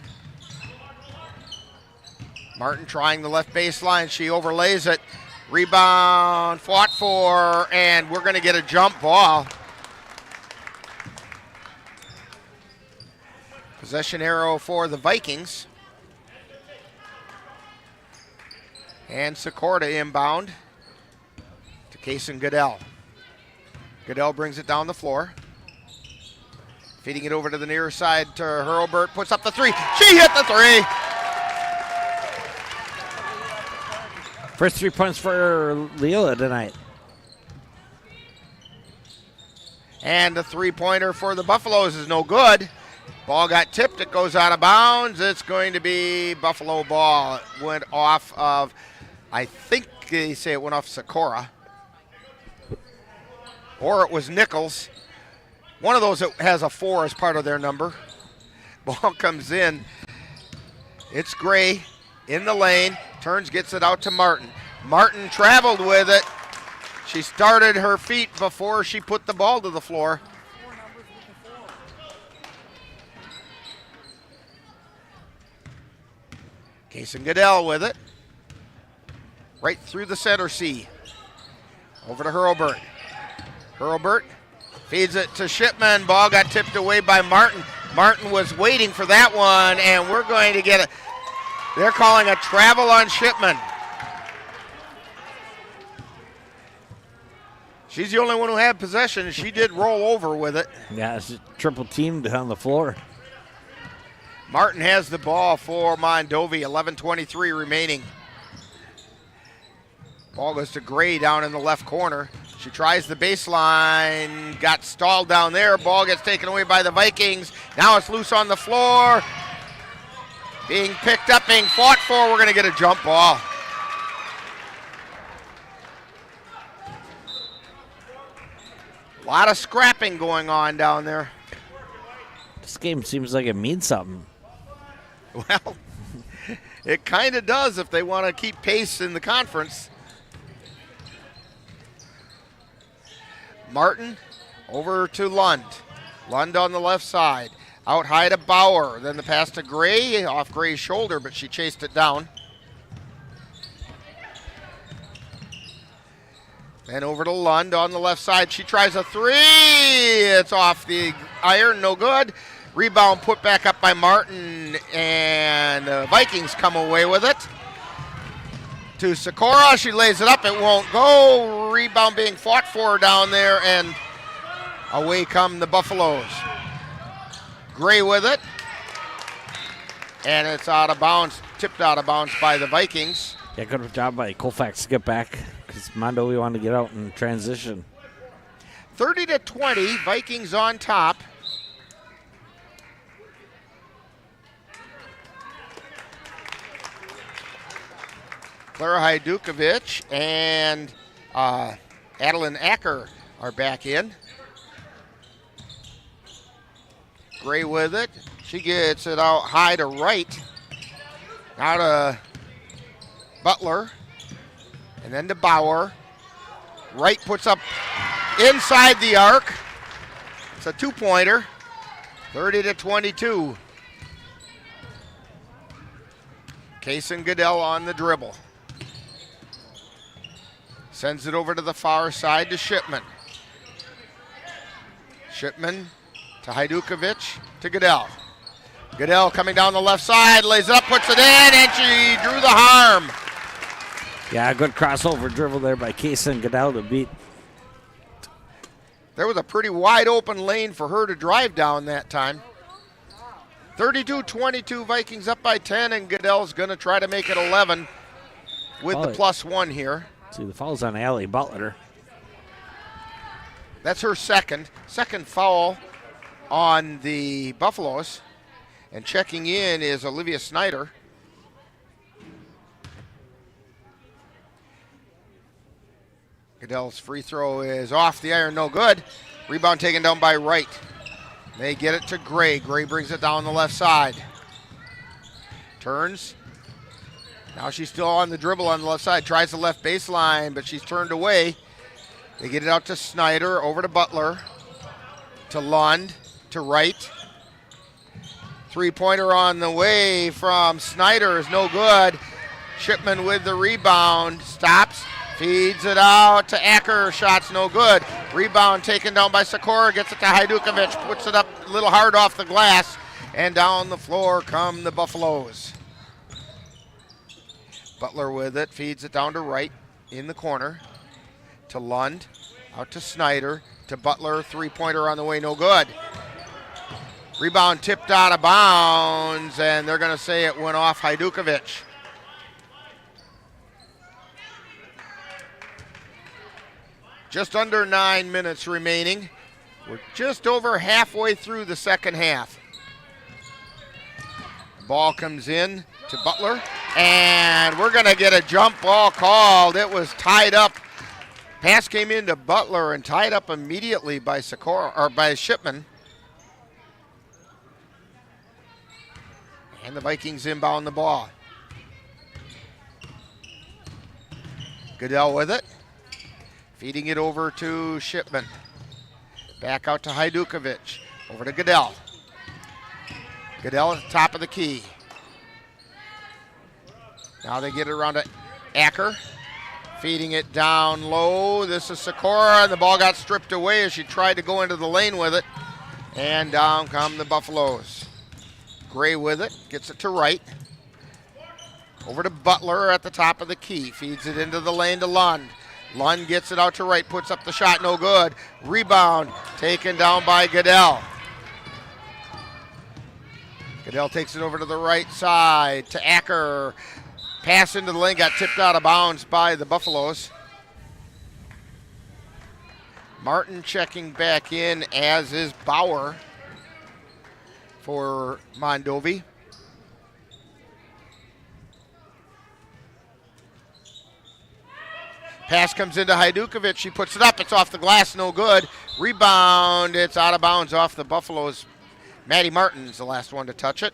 Martin trying the left baseline. She overlays it. Rebound, fought for, and we're going to get a jump ball. Possession arrow for the Vikings. And Sikora inbound to Kaysen Goodell. Goodell brings it down the floor. Feeding it over to the near side to Hurlbert. Puts up the 3. She hit the 3. First 3 points for Leola tonight. And the 3-pointer for the Buffaloes is no good. Ball got tipped. It goes out of bounds. It's going to be Buffalo ball. It went off of, I think they say it went off Sikora. Or it was Nichols. One of those that has a 4 as part of their number. Ball comes in. It's Gray in the lane. Turns, gets it out to Martin. Martin traveled with it. She started her feet before she put the ball to the floor. Kaysen Goodell with it. Right through the center C. Over to Hurlbert. Hurlbert feeds it to Shipman. Ball got tipped away by Martin. Martin was waiting for that one, and we're going to get they're calling a travel on Shipman. She's the only one who had possession, and she did roll over with it. Yeah, it's just triple teamed on the floor. Martin has the ball for Mondovi, 11:23 remaining. Ball goes to Gray down in the left corner. She tries the baseline, got stalled down there. Ball gets taken away by the Vikings. Now it's loose on the floor. Being picked up, being fought for. We're going to get a jump ball. A lot of scrapping going on down there. This game seems like it means something. Well, it kind of does if they want to keep pace in the conference. Martin over to Lund. Lund on the left side. Out high to Bauer. Then the pass to Gray, off Gray's shoulder, but she chased it down. Then over to Lund on the left side. She tries a 3. It's off the iron, no good. Rebound put back up by Martin, and the Vikings come away with it. To Sikora, she lays it up, it won't go. Rebound being fought for down there, and away come the Buffaloes. Gray with it, and it's out of bounds, tipped out of bounds by the Vikings. Yeah, good job by Colfax to get back, because Mondovi wanted to get out in transition. 30-20, Vikings on top. Clara Hajdukovic and Adeline Acker are back in. Gray with it. She gets it out high to right. Now to Butler. And then to Bauer. Wright puts up inside the arc. It's a 2-pointer. 30-22. Kaysen Goodell on the dribble. Sends it over to the far side to Shipman. Shipman to Hajdukovic to Goodell. Goodell coming down the left side, lays it up, puts it in, and she drew the harm. Yeah, good crossover dribble there by Kaysen Goodell to beat. There was a pretty wide open lane for her to drive down that time. 32-22, Vikings up by 10, and Goodell's going to try to make it 11 with the +1 here. See, the foul's on Allie Butler. That's her second foul on the Buffaloes. And checking in is Olivia Snyder. Goodell's free throw is off the iron, no good. Rebound taken down by Wright. They get it to Gray. Gray brings it down the left side. Turns. Now she's still on the dribble on the left side. Tries the left baseline, but she's turned away. They get it out to Snyder, over to Butler, to Lund, to Wright. Three-pointer on the way from Snyder is no good. Shipman with the rebound. Stops. Feeds it out to Acker. Shot's no good. Rebound taken down by Sikora. Gets it to Hajdukovic. Puts it up a little hard off the glass. And down the floor come the Buffaloes. Butler with it. Feeds it down to Wright in the corner. To Lund. Out to Snyder. To Butler. Three-pointer on the way. No good. Rebound tipped out of bounds. And they're going to say it went off Hajdukovic. Just under 9 minutes remaining. We're just over halfway through the second half. Ball comes in to Butler, and we're going to get a jump ball called. It was tied up. Pass came into Butler and tied up immediately by Sikora, or by Shipman. And the Vikings inbound the ball. Goodell with it. Feeding it over to Shipman. Back out to Hajdukovic. Over to Goodell. Goodell at the top of the key. Now they get it around to Acker. Feeding it down low. This is Sikora, and the ball got stripped away as she tried to go into the lane with it. And down come the Buffaloes. Gray with it. Gets it to Wright. Over to Butler at the top of the key. Feeds it into the lane to Lund. Lund gets it out to Wright, puts up the shot, no good. Rebound taken down by Goodell. Goodell takes it over to the right side to Acker. Pass into the lane, got tipped out of bounds by the Buffaloes. Martin checking back in, as is Bauer for Mondovi. Pass comes into Hajdukovic. She puts it up. It's off the glass. No good. Rebound. It's out of bounds off the Buffaloes. Maddie Martin's the last one to touch it.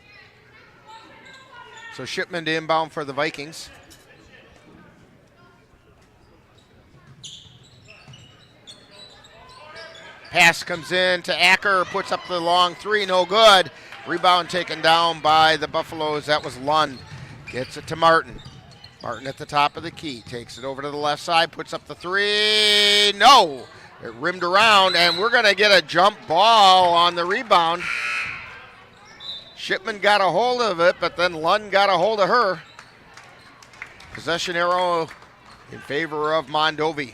So Shipman to inbound for the Vikings. Pass comes in to Acker. Puts up the long three. No good. Rebound taken down by the Buffaloes. That was Lund. Gets it to Martin. Martin at the top of the key, takes it over to the left side, puts up the three. No! It rimmed around, and we're going to get a jump ball on the rebound. Shipman got a hold of it, but then Lund got a hold of her. Possession arrow in favor of Mondovi.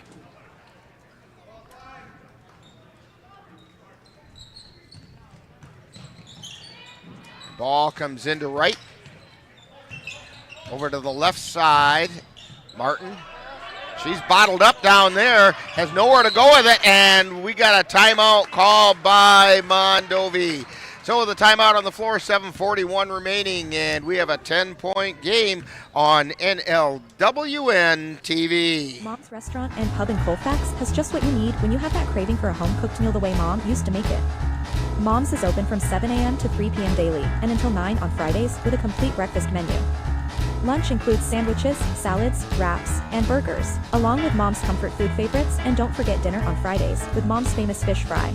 Ball comes into Wright. Over to the left side, Martin. She's bottled up down there, has nowhere to go with it, and we got a timeout called by Mondovi. So the timeout on the floor, 7:41 remaining, and we have a 10-point game on NLWN-TV. Mom's Restaurant and Pub in Colfax has just what you need when you have that craving for a home-cooked meal the way Mom used to make it. Mom's is open from 7 a.m. to 3 p.m. daily and until 9 on Fridays with a complete breakfast menu. Lunch includes sandwiches, salads, wraps, and burgers, along with Mom's comfort food favorites, and don't forget dinner on Fridays with Mom's famous fish fry.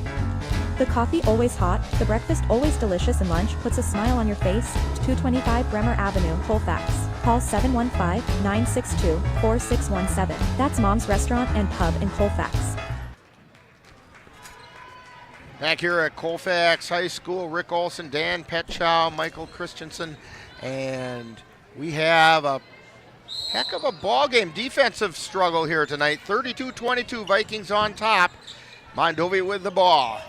The coffee always hot, the breakfast always delicious, and lunch puts a smile on your face. 225 Bremer Avenue, Colfax. Call 715-962-4617. That's Mom's Restaurant and Pub in Colfax. Back here at Colfax High School, Rick Olson, Dan Petchow, Michael Christensen, and we have a heck of a ball game. Defensive struggle here tonight. 32-22, Vikings on top. Mondovi with the ball.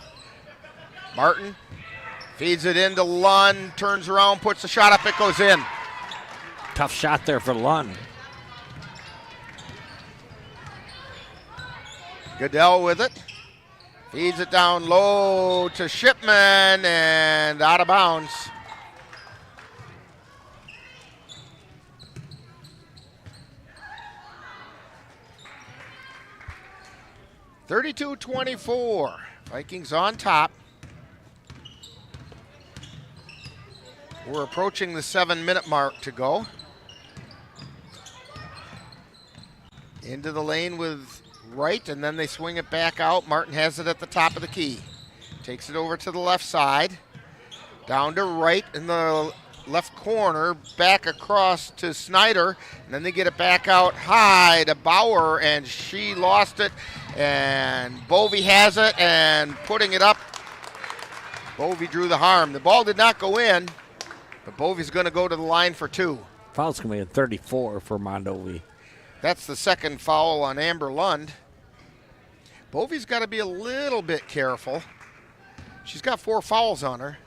Martin feeds it into Lund, turns around, puts the shot up, it goes in. Tough shot there for Lund. Goodell with it. Feeds it down low to Shipman and out of bounds. (32-24). Vikings on top. We're approaching the 7-minute mark to go. Into the lane with Wright, and then they swing it back out. Martin has it at the top of the key. Takes it over to the left side. Down to Wright in the left corner. Back across to Snyder. And then they get it back out high to Bauer, and she lost it. And Bovey has it and putting it up. Bovey drew the harm. The ball did not go in, but Bovey's going to go to the line for 2. Foul's going to be at 34 for Mondovi. That's the second foul on Amber Lund. Bovey's got to be a little bit careful. She's got 4 fouls on her.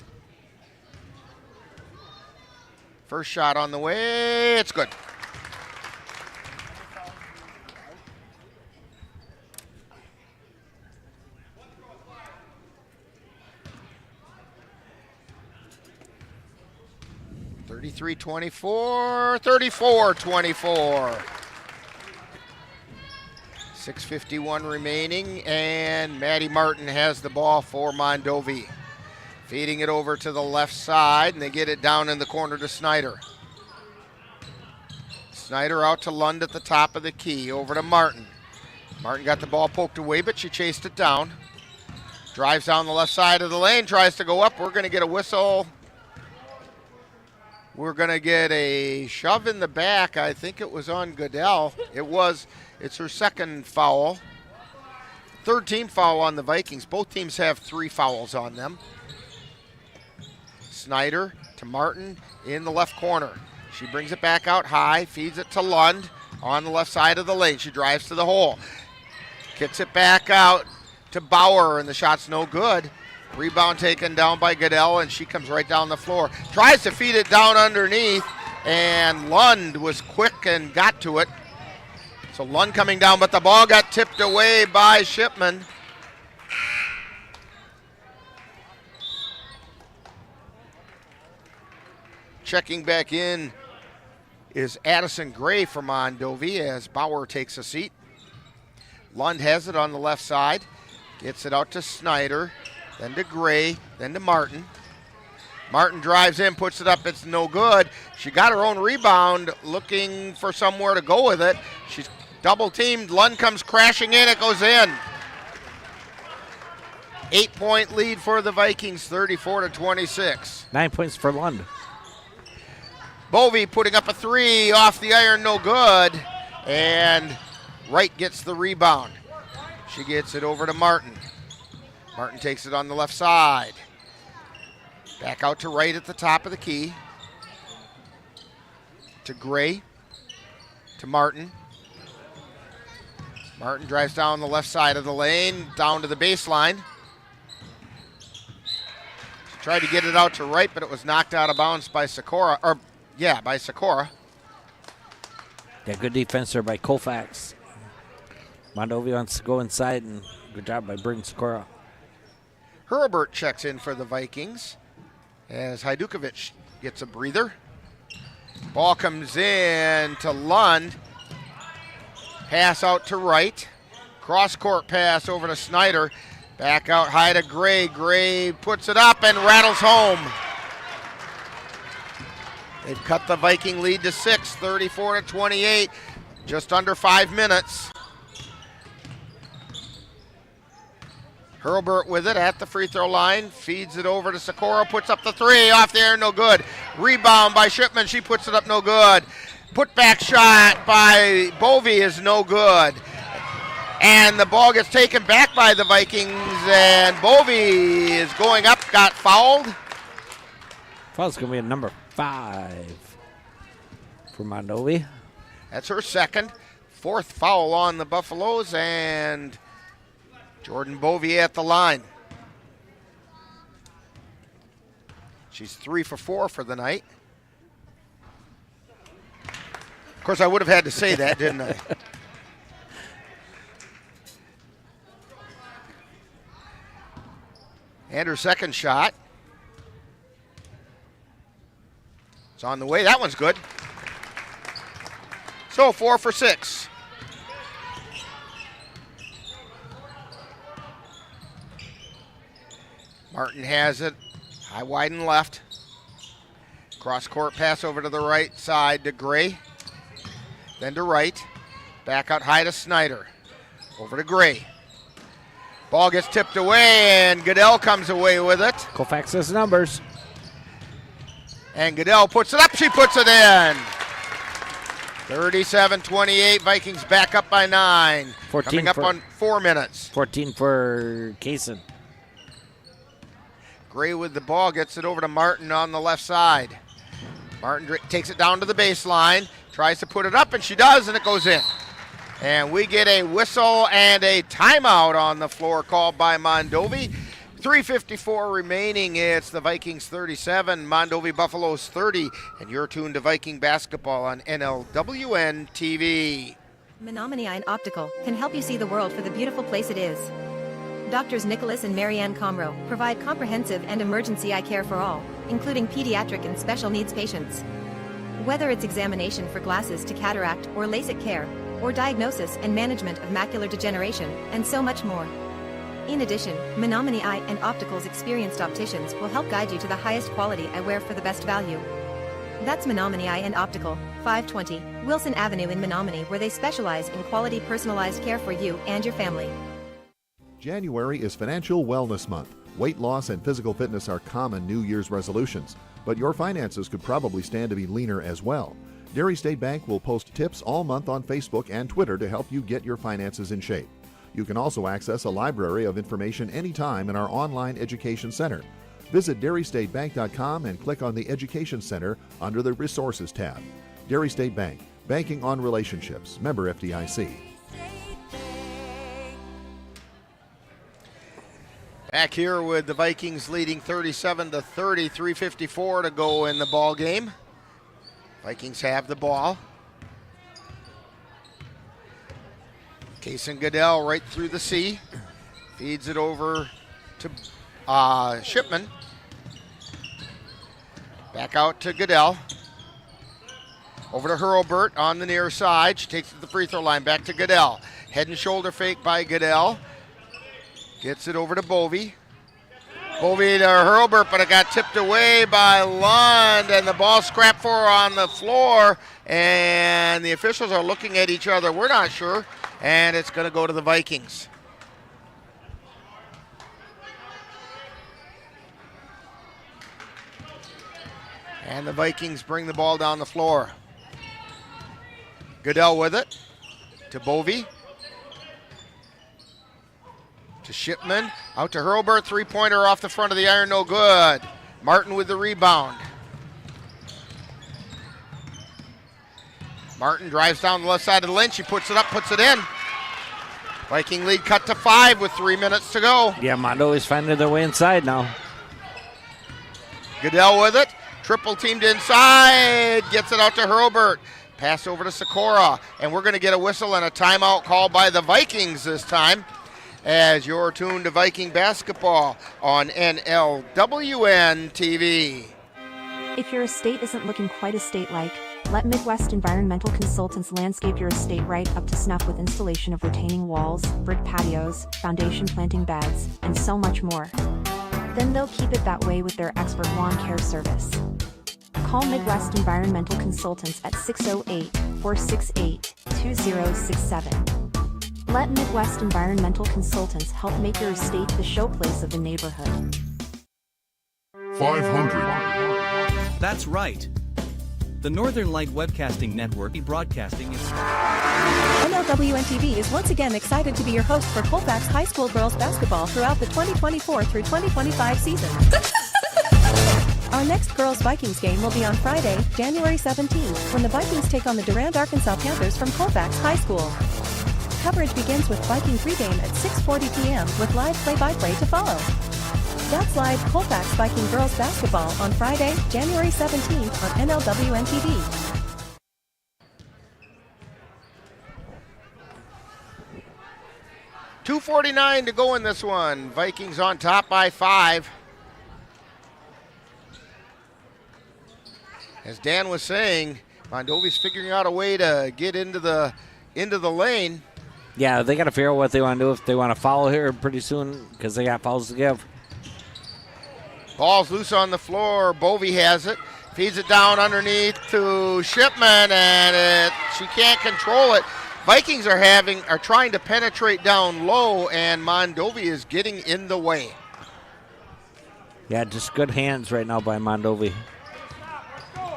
First shot on the way. It's good. (33-24), 34-24. 6:51 remaining, and Maddie Martin has the ball for Mondovi. Feeding it over to the left side, and they get it down in the corner to Snyder. Snyder out to Lund at the top of the key, over to Martin. Martin got the ball poked away, but she chased it down. Drives down the left side of the lane, tries to go up. We're going to get a whistle. We're going to get a shove in the back. I think it was on Goodell. It's her second foul. Third team foul on the Vikings. Both teams have 3 fouls on them. Snyder to Martin in the left corner. She brings it back out high, feeds it to Lund on the left side of the lane. She drives to the hole. Kicks it back out to Bauer, and the shot's no good. Rebound taken down by Goodell, and she comes right down the floor. Tries to feed it down underneath, and Lund was quick and got to it. So Lund coming down, but the ball got tipped away by Shipman. Checking back in is Addison Gray for Mondovi as Bauer takes a seat. Lund has it on the left side. Gets it out to Snyder. Then to Gray, then to Martin. Martin drives in, puts it up, it's no good. She got her own rebound, looking for somewhere to go with it. She's double teamed, Lund comes crashing in, it goes in. 8-point lead for the Vikings, 34-26. 9 points for Lund. Bovey putting up a 3 off the iron, no good. And Wright gets the rebound. She gets it over to Martin. Martin takes it on the left side. Back out to Wright at the top of the key. To Gray. To Martin. Martin drives down the left side of the lane, down to the baseline. She tried to get it out to Wright, but it was knocked out of bounds by Sikora. By Sikora. Yeah, good defense there by Colfax. Mondovi wants to go inside, and good job by Bryn Sikora. Herbert checks in for the Vikings as Hajdukovic gets a breather. Ball comes in to Lund. Pass out to Wright. Cross-court pass over to Snyder. Back out high to Gray. Gray puts it up and rattles home. They've cut the Viking lead to 6, 34-28. Just under 5 minutes. Hurlburt with it at the free throw line, feeds it over to Sikora, puts up the three, off the air, no good. Rebound by Shipman, she puts it up, no good. Put back shot by Bovey is no good. And the ball gets taken back by the Vikings, and Bovey is going up, got fouled. Foul's going to be a number 5 for Mondovi. That's her second. 4th foul on the Buffaloes, and Jordan Bovey at the line. She's 3 for 4 for the night. Of course, I would have had to say that, didn't I? And her second shot. It's on the way. That one's good. So 4 for 6. Martin has it. High, wide, and left. Cross court pass over to the right side to Gray. Then to right. Back out high to Snyder. Over to Gray. Ball gets tipped away, and Goodell comes away with it. Colfax has numbers. And Goodell puts it up. She puts it in. 37-28. Vikings back up by 9. 14 coming up on 4 minutes. 14 for Kaysen. Gray with the ball, gets it over to Martin on the left side. Martin takes it down to the baseline, tries to put it up, and she does, and it goes in. And we get a whistle and a timeout on the floor called by Mondovi. 3:54 remaining. It's the Vikings 37, Mondovi Buffaloes 30, and you're tuned to Viking basketball on NLWN-TV. Menominee Eye and Optical can help you see the world for the beautiful place it is. Doctors Nicholas and Marianne Comro provide comprehensive and emergency eye care for all, including pediatric and special needs patients. Whether it's examination for glasses to cataract or LASIK care, or diagnosis and management of macular degeneration, and so much more. In addition, Menominee Eye and Optical's experienced opticians will help guide you to the highest quality eyewear for the best value. That's Menominee Eye and Optical, 520 Wilson Avenue in Menominee, where they specialize in quality personalized care for you and your family. January is Financial Wellness Month. Weight loss and physical fitness are common New Year's resolutions, but your finances could probably stand to be leaner as well. Dairy State Bank will post tips all month on Facebook and Twitter to help you get your finances in shape. You can also access a library of information anytime in our online education center. Visit dairystatebank.com and click on the Education Center under the Resources tab. Dairy State Bank, banking on relationships. Member FDIC. Back here with the Vikings leading 37-30, 3:54 to go in the ball game. Vikings have the ball. Kaysen Goodell right through the C. Feeds it over to Shipman. Back out to Goodell. Over to Hurlburt on the near side. She takes it to the free throw line. Back to Goodell. Head and shoulder fake by Goodell. Gets it over to Bovey. Bovey to Hurlburt, but it got tipped away by Lund, and the ball scrapped for her on the floor, and the officials are looking at each other. We're not sure, and it's going to go to the Vikings. And the Vikings bring the ball down the floor. Goodell with it to Bovey. To Shipman, out to Hurlburt, three-pointer off the front of the iron, no good. Martin with the rebound. Martin drives down the left side of the lane, she puts it up, puts it in. Viking lead cut to 5 with 3 minutes to go. Yeah, Mondo is finding their way inside now. Goodell with it, triple teamed inside, gets it out to Hurlburt. Pass over to Sikora, and we're going to get a whistle and a timeout called by the Vikings this time, as you're tuned to Viking basketball on NLWN-TV. If your estate isn't looking quite estate-like, let Midwest Environmental Consultants landscape your estate right up to snuff with installation of retaining walls, brick patios, foundation planting beds, and so much more. Then they'll keep it that way with their expert lawn care service. Call Midwest Environmental Consultants at 608-468-2067. Let Midwest Environmental Consultants help make your estate the showplace of the neighborhood. 500. That's right. The Northern Light Webcasting Network broadcasting is... NLWN-TV is once again excited to be your host for Colfax High School Girls Basketball throughout the 2024 through 2025 season. Our next Girls Vikings game will be on Friday, January 17th, when the Vikings take on the Durand, Arkansas Panthers from Colfax High School. Coverage begins with Viking Pregame at 6:40 p.m. with live play-by-play to follow. That's live Colfax Viking Girls Basketball on Friday, January 17th on NLWN-TV. .249 to go in this one. Vikings on top by 5. As Dan was saying, Mondovi's figuring out a way to get into the lane. Yeah, they got to figure out what they want to do if they want to foul here pretty soon because they got fouls to give. Ball's loose on the floor. Bovey has it. Feeds it down underneath to Shipman, and she can't control it. Vikings are trying to penetrate down low, and Mondovi is getting in the way. Yeah, just good hands right now by Mondovi.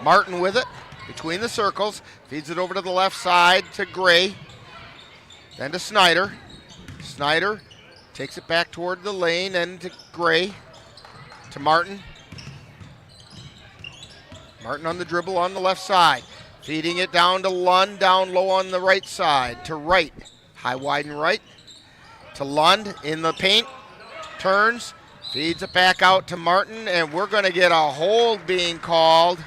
Martin with it between the circles. Feeds it over to the left side to Gray. Then to Snyder. Snyder takes it back toward the lane and to Gray. To Martin. Martin on the dribble on the left side. Feeding it down to Lund, down low on the right side. To Wright. High, wide, and right. To Lund in the paint. Turns. Feeds it back out to Martin, and we're going to get a hold being called.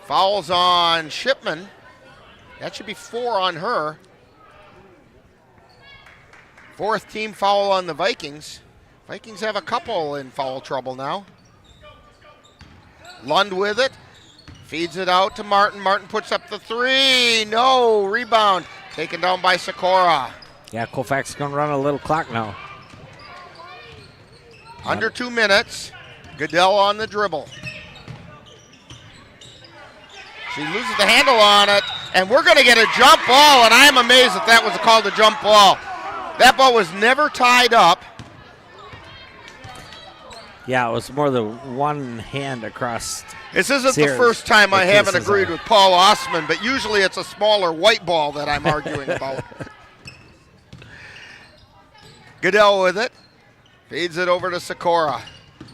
Fouls on Shipman. That should be 4 on her. 4th team foul on the Vikings. Vikings have a couple in foul trouble now. Lund with it. Feeds it out to Martin. Martin puts up the 3. No. Rebound. Taken down by Sikora. Yeah, Colfax is going to run a little clock now. Under 2 minutes. Goodell on the dribble. She loses the handle on it, and we're going to get a jump ball, and I'm amazed that was called a jump ball. That ball was never tied up. Yeah, it was more the one hand across. This isn't Sears. the first time I haven't agreed are. with Paul Osman, but usually it's a smaller white ball that I'm arguing about. Goodell with it. Feeds it over to Sikora.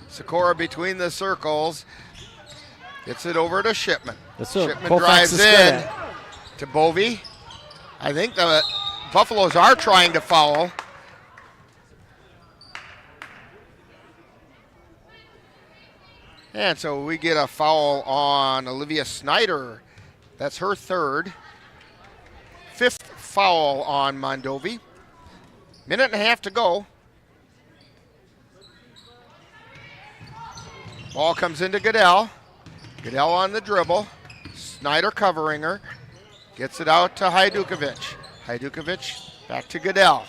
Sikora between the circles. Gets it over to Shipman. Shipman Colfax drives in to Bovey. I think the Buffaloes are trying to foul. And so we get a foul on Olivia Snyder. That's her 3rd. 5th foul on Mondovi. 1.5 to go. Ball comes into Goodell. Goodell on the dribble. Snyder covering her. Gets it out to Hajdukovic. Hajdukovic back to Goodell.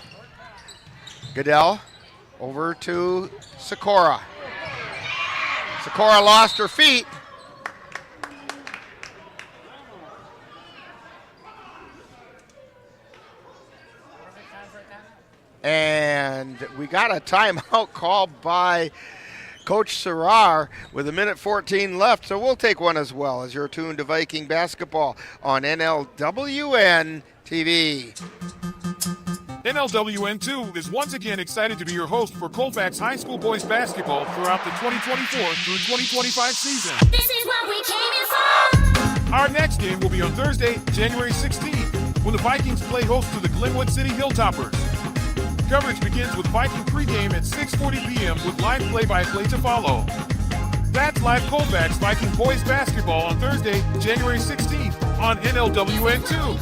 Goodell over to Sikora. Sikora lost her feet. And we got a timeout called by Coach Serrar with 1:14 left, so we'll take one as well as you're tuned to Viking basketball on NLWN-TV. NLWN2 is once again excited to be your host for Colfax High School boys basketball throughout the 2024 through 2025 season. This is what we came in for. Our next game will be on Thursday, January 16th, when the Vikings play host to the Glenwood City Hilltoppers. Coverage begins with Viking pregame at 6:40 p.m. with live play-by-play to follow. That's live Colfax Viking boys basketball on Thursday, January 16th on NLWN2.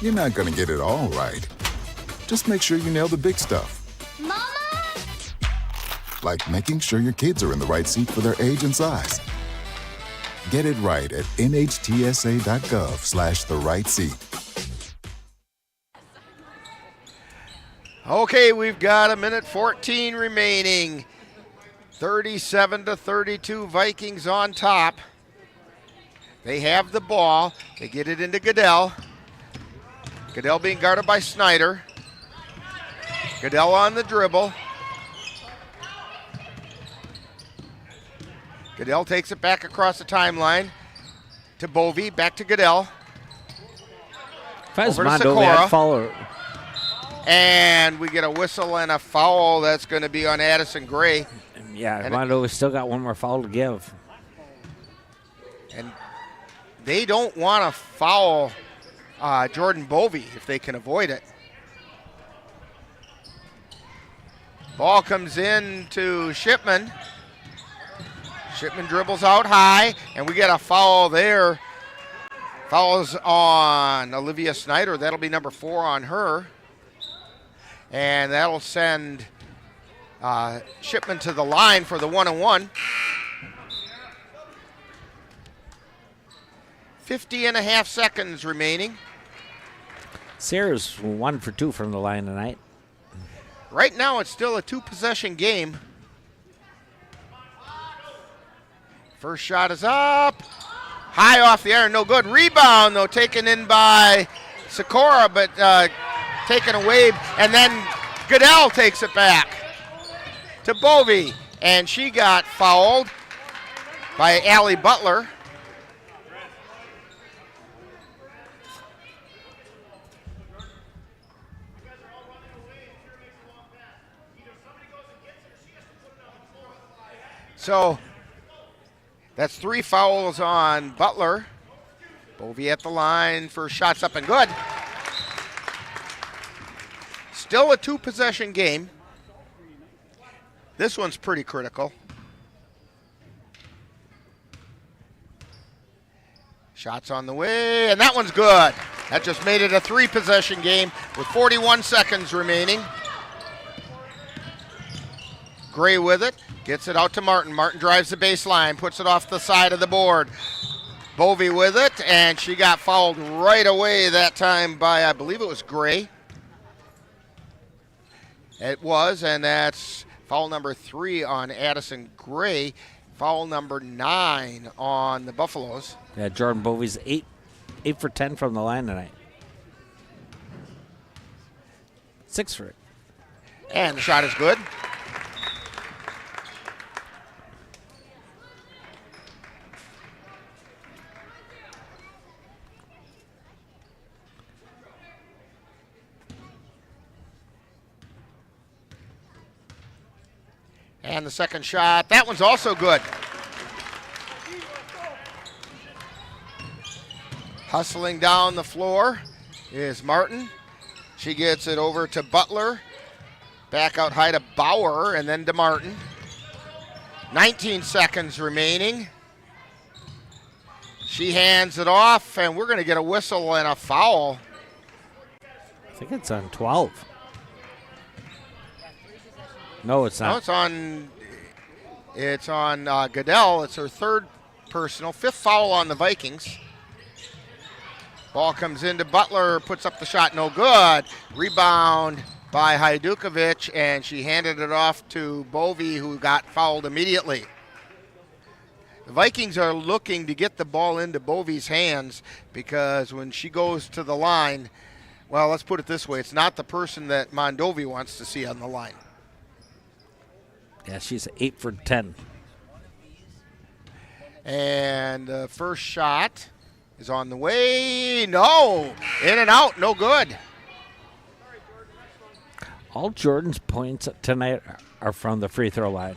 You're not going to get it all right. Just make sure you nail the big stuff. Mama! Like making sure your kids are in the right seat for their age and size. Get it right at nhtsa.gov/therightseat. Okay, we've got 1:14 remaining. 37-32, Vikings on top. They have the ball. They get it into Goodell. Goodell being guarded by Snyder. Goodell on the dribble. Goodell takes it back across the timeline to Bovey, back to Goodell. If I was Over to Mondovi, I'd Sikora. follow. And we get a whistle and a foul. That's going to be on Addison Gray. Yeah, And Mondovi's still got one more foul to give. And they don't want to foul Jordan Bovey if they can avoid it. Ball comes in to Shipman. Shipman dribbles out high, and we get a foul there. Fouls on Olivia Snyder. That'll be number 4 on her. And that'll send Shipman to the line for the 1-on-1. 50.5 seconds remaining. Sarah's 1 for 2 from the line tonight. Right now, it's still a 2-possession game. First shot is up. High off the iron, no good. Rebound, though, taken in by Sikora, but taken away. And then Goodell takes it back to Bovey. And she got fouled by Allie Butler. So that's 3 fouls on Butler. Bovey at the line for shots up and good. Still a 2-possession game. This one's pretty critical. Shots on the way, and that one's good. That just made it a 3-possession game with 41 seconds remaining. Gray with it. Gets it out to Martin. Martin drives the baseline, puts it off the side of the board. Bovey with it, and she got fouled right away that time by, I believe it was Gray. It was, and that's foul number 3 on Addison Gray. Foul number 9 on the Buffaloes. Yeah, Jordan Bovey's 8 for 10 from the line tonight. 6 for it. And the shot is good. And the second shot, that one's also good. Hustling down the floor is Martin. She gets it over to Butler. Back out high to Bauer and then to Martin. 19 seconds remaining. She hands it off, and we're going to get a whistle and a foul. I think it's on 12. No, it's not. No, it's on Goodell. It's her 3rd personal, 5th foul on the Vikings. Ball comes into Butler, puts up the shot, no good. Rebound by Hajdukovic, and she handed it off to Bovey, who got fouled immediately. The Vikings are looking to get the ball into Bovey's hands because when she goes to the line, well, let's put it this way, it's not the person that Mondovi wants to see on the line. Yeah, she's 8 for 10. And the first shot is on the way. No! In and out, no good. All Jordan's points tonight are from the free throw line.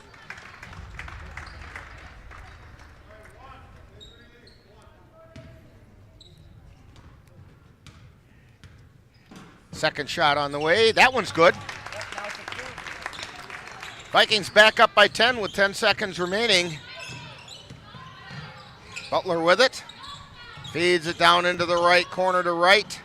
Second shot on the way. That one's good. Vikings back up by 10 with 10 seconds remaining. Butler with it. Feeds it down into the right corner to right.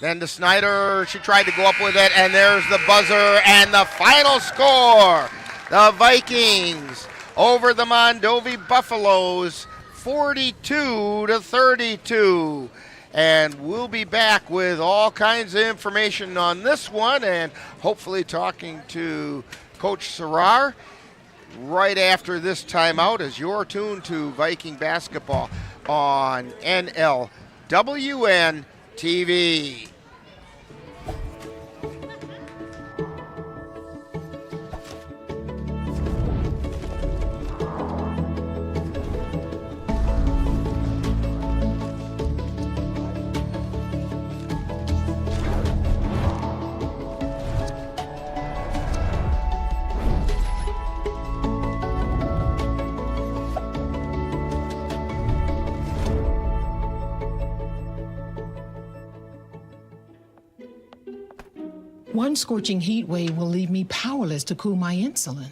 Then to Snyder. She tried to go up with it, and there's the buzzer and the final score. The Vikings over the Mondovi Buffaloes, 42-32. and we'll be back with all kinds of information on this one and hopefully talking to Coach Serrar right after this timeout as you're tuned to Viking basketball on NLWN-TV. One scorching heat wave will leave me powerless to cool my insulin.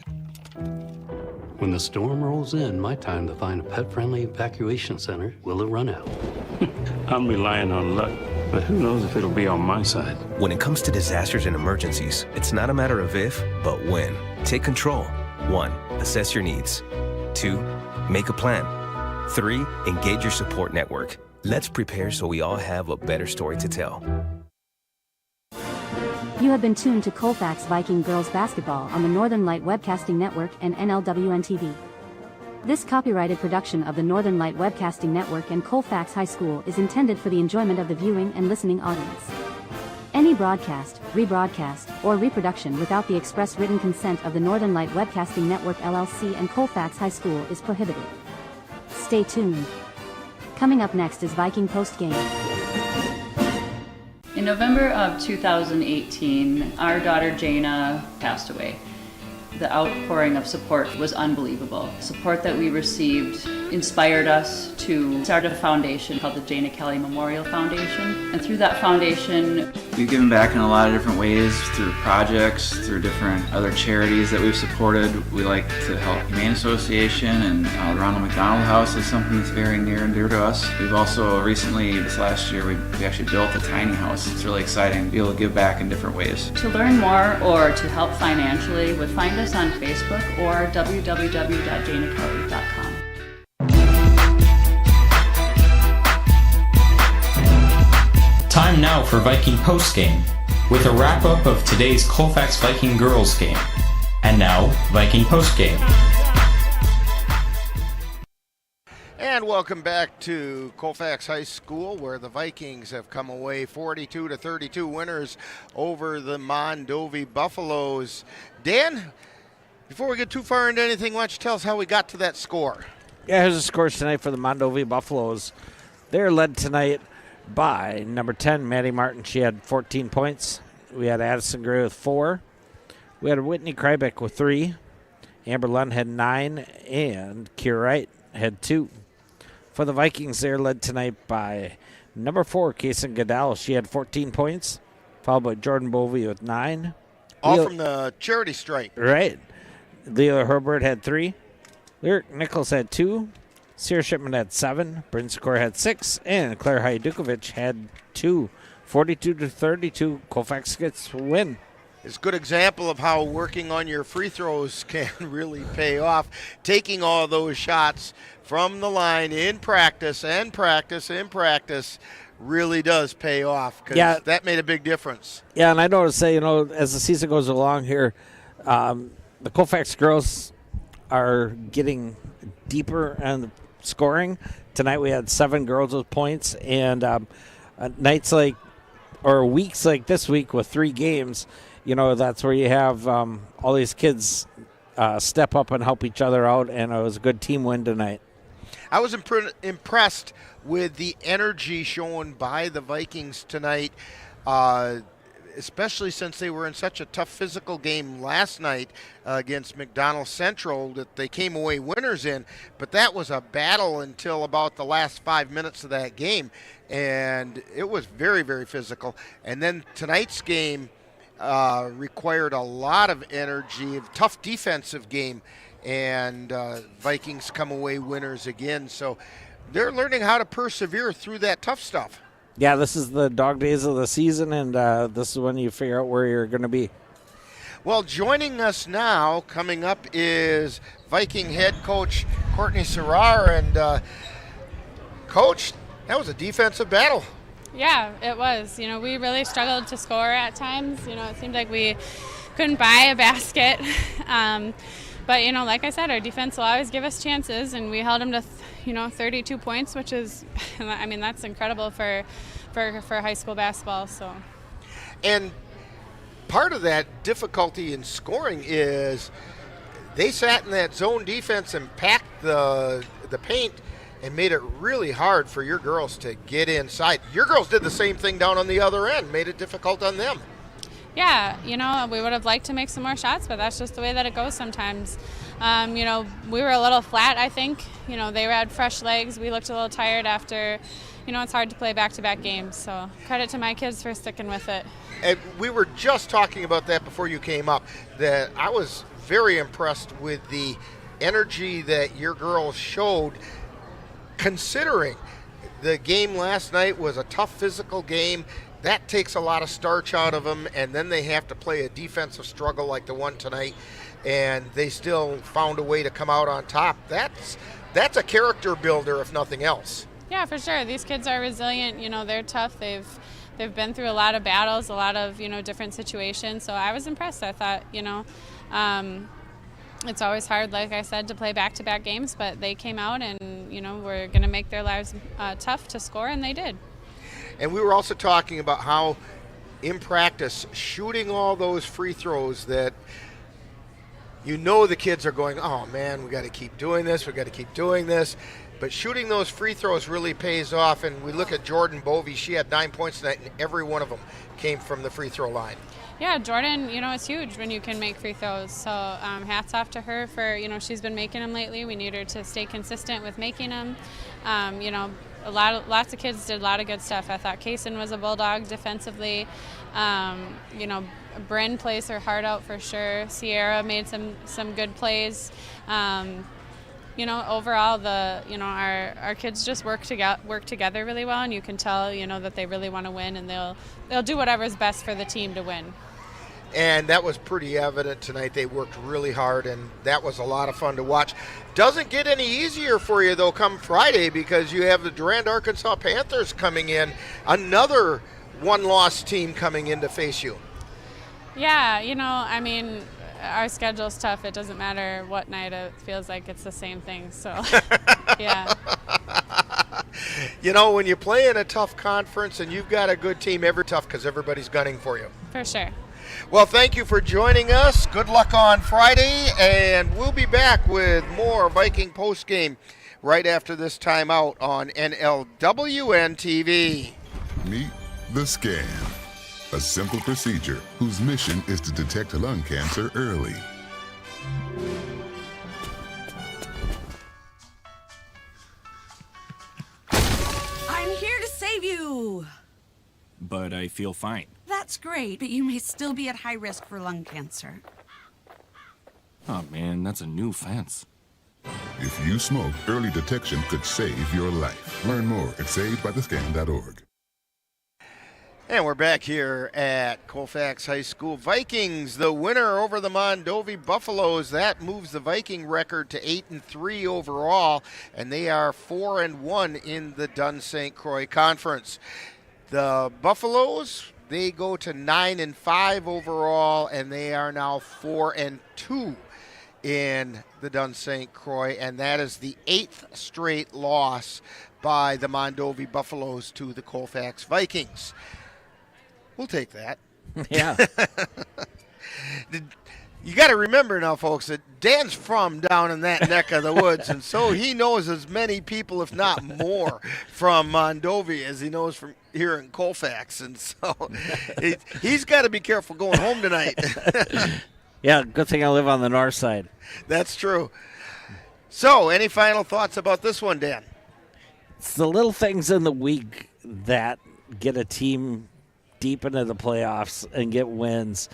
When the storm rolls in, my time to find a pet-friendly evacuation center will have run out. I'm relying on luck, but who knows if it'll be on my side. When it comes to disasters and emergencies, it's not a matter of if, but when. Take control. 1. Assess your needs. 2. Make a plan. 3. Engage your support network. Let's prepare so we all have a better story to tell. You have been tuned to Colfax Viking Girls Basketball on the Northern Light Webcasting Network and NLWN-TV. This copyrighted production of the Northern Light Webcasting Network and Colfax High School is intended for the enjoyment of the viewing and listening audience. Any broadcast, rebroadcast, or reproduction without the express written consent of the Northern Light Webcasting Network LLC and Colfax High School is prohibited. Stay tuned. Coming up next is Viking Postgame. In November of 2018, our daughter Jana passed away. The outpouring of support was unbelievable. Support that we received inspired us to start a foundation called the Jana Kelly Memorial Foundation. And through that foundation, we've given back in a lot of different ways, through projects, through different other charities that we've supported. We like to help Humane Association, and the Ronald McDonald House is something that's very near and dear to us. We've also recently, this last year, we actually built a tiny house. It's really exciting to be able to give back in different ways. To learn more or to help financially, would find us on Facebook or www.janakelly.com. Time now for Viking Postgame, with a wrap-up of today's Colfax Viking Girls game. And now, Viking Postgame. And welcome back to Colfax High School, where the Vikings have come away 42-32 winners over the Mondovi Buffaloes. Dan, before we get too far into anything, why don't you tell us how we got to that score? Yeah, here's the scores tonight for the Mondovi Buffaloes. They're led tonight by number 10, Maddie Martin. She had 14 points. We had Addison Gray with 4. We had Whitney Krybeck with 3. Amber Lund had 9. And Kiera Wright had 2. For the Vikings, they're led tonight by number 4, Kason Goodell. She had 14 points, followed by Jordan Bovey with 9. All from the charity stripe. Right. Leila Herbert had 3. Lyric Nichols had 2. Sierra Shipman had 7, Bryn Sikora had 6, and Claire Hajdukovic had 2. 42-32, Colfax gets a win. It's a good example of how working on your free throws can really pay off. Taking all those shots from the line in practice and practice and practice really does pay off, because that made a big difference. Yeah, and I noticed that, as the season goes along here, the Colfax girls are getting deeper in scoring. Tonight we had 7 girls with points, and weeks like this week with 3 games, that's where you have all these kids step up and help each other out, and it was a good team win tonight. I was impressed with the energy shown by the Vikings tonight, especially since they were in such a tough physical game last night against McDonald Central that they came away winners in. But that was a battle until about the last 5 minutes of that game, and it was very, very physical. And then tonight's game required a lot of energy, a tough defensive game, and Vikings come away winners again. So they're learning how to persevere through that tough stuff. Yeah, this is the dog days of the season, and this is when you figure out where you're going to be. Well, joining us now, coming up, is Viking head coach Courtney Serrar. And, Coach, that was a defensive battle. Yeah, it was. We really struggled to score at times. It seemed like we couldn't buy a basket. But, like I said, our defense will always give us chances, and we held them to, 32 points, which is, that's incredible for high school basketball. So. And part of that difficulty in scoring is they sat in that zone defense and packed the paint and made it really hard for your girls to get inside. Your girls did the same thing down on the other end, made it difficult on them. Yeah, we would have liked to make some more shots, but that's just the way that it goes sometimes. We were a little flat, I think. They had fresh legs. We looked a little tired after, it's hard to play back-to-back games. So credit to my kids for sticking with it. And we were just talking about that before you came up, that I was very impressed with the energy that your girls showed, considering the game last night was a tough physical game. That takes a lot of starch out of them, and then they have to play a defensive struggle like the one tonight, and they still found a way to come out on top. That's a character builder, if nothing else. Yeah, for sure. These kids are resilient. They're tough. They've been through a lot of battles, a lot of different situations. So I was impressed. I thought it's always hard, like I said, to play back-to-back games, but they came out and were going to make their lives tough to score, and they did. And we were also talking about how, in practice, shooting all those free throws that the kids are going, oh, man, we got to keep doing this, we got to keep doing this. But shooting those free throws really pays off. And we look at Jordan Bovey. She had 9 points tonight, and every one of them came from the free throw line. Yeah, Jordan, it's huge when you can make free throws. So hats off to her for, she's been making them lately. We need her to stay consistent with making them. Lots of kids did a lot of good stuff. I thought Kaysen was a bulldog defensively. Bryn plays her heart out for sure. Sierra made some good plays. Overall, our kids just work together really well, and you can tell, that they really want to win, and they'll do whatever's best for the team to win. And that was pretty evident tonight. They worked really hard, and that was a lot of fun to watch. Doesn't get any easier for you, though, come Friday, because you have the Durand, Arkansas Panthers coming in, another one-loss team coming in to face you. Yeah, our schedule's tough. It doesn't matter what night. It feels like it's the same thing. So, yeah. When you play in a tough conference and you've got a good team, tough because everybody's gunning for you. For sure. Well, thank you for joining us. Good luck on Friday, and we'll be back with more Viking postgame right after this timeout on NLWN-TV. Meet the Scan, a simple procedure whose mission is to detect lung cancer early. I'm here to save you. But I feel fine. That's great, but you may still be at high risk for lung cancer. Oh man, that's a new fence. If you smoke, early detection could save your life. Learn more at savedbythescan.org. And we're back here at Colfax High School. Vikings, the winner over the Mondovi Buffaloes. That moves the Viking record to 8-3 overall, and they are 4-1 in the Dunn-St. Croix Conference. The Buffaloes, they go to 9-5 overall, and they are now 4-2 in the Dunn-St. Croix, and that is the 8th straight loss by the Mondovi Buffaloes to the Colfax Vikings. We'll take that. Yeah. You got to remember now, folks, that Dan's from down in that neck of the woods, and so he knows as many people, if not more, from Mondovi as he knows from here in Colfax, and so he's got to be careful going home tonight. Yeah, good thing I live on the north side. That's true. So, any final thoughts about this one, Dan? It's the little things in the week that get a team deep into the playoffs and get wins.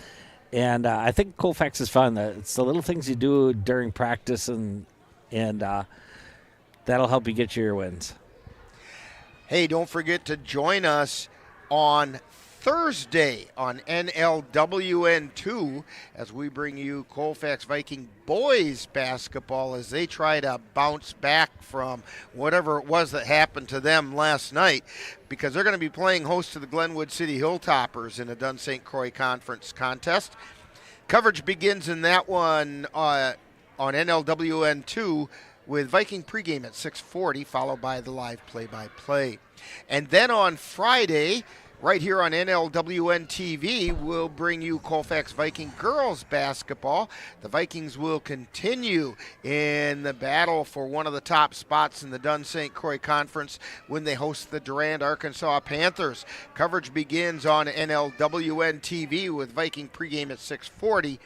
And I think Colfax is fun. It's the little things you do during practice, and that'll help you get your wins. Hey, don't forget to join us on Thursday on NLWN-2 as we bring you Colfax Viking boys basketball as they try to bounce back from whatever it was that happened to them last night, because they're going to be playing host to the Glenwood City Hilltoppers in a Dunn-St Croix Conference contest. Coverage begins in that one on NLWN-2 with Viking pregame at 6:40, followed by the live play-by-play. And then on Friday, right here on NLWN-TV, we'll bring you Colfax Viking Girls Basketball. The Vikings will continue in the battle for one of the top spots in the Dunn-St Croix Conference when they host the Durand, Arkansas Panthers. Coverage begins on NLWN-TV with Viking pregame at 6:40.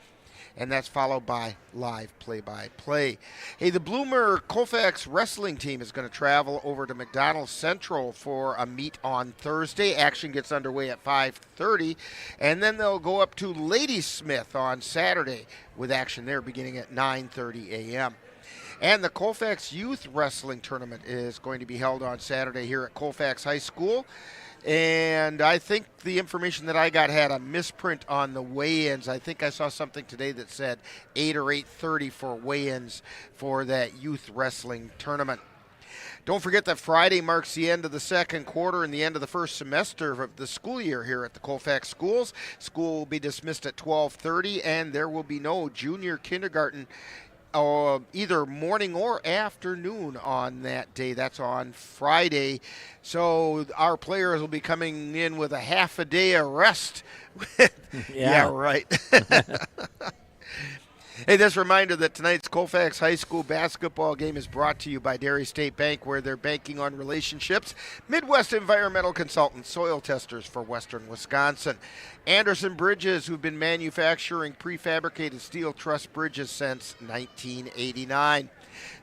And that's followed by live play-by-play. Hey, the Bloomer Colfax wrestling team is going to travel over to McDonald's Central for a meet on Thursday. Action gets underway at 5:30, and then they'll go up to Ladysmith on Saturday with action there beginning at 9:30 a.m. And the Colfax Youth Wrestling Tournament is going to be held on Saturday here at Colfax High School. And I think the information that I got had a misprint on the weigh-ins. I think I saw something today that said 8 or 8:30 for weigh-ins for that youth wrestling tournament. Don't forget that Friday marks the end of the second quarter and the end of the first semester of the school year here at the Colfax schools. School will be dismissed at 12:30, and there will be no junior kindergarten either morning or afternoon on that day. That's on Friday. So our players will be coming in with a half a day of rest. Yeah, right. Hey, this reminder that tonight's Colfax High School basketball game is brought to you by Dairy State Bank, where they're banking on relationships. Midwest Environmental Consultants, soil testers for Western Wisconsin. Anderson Bridges, who've been manufacturing prefabricated steel truss bridges since 1989.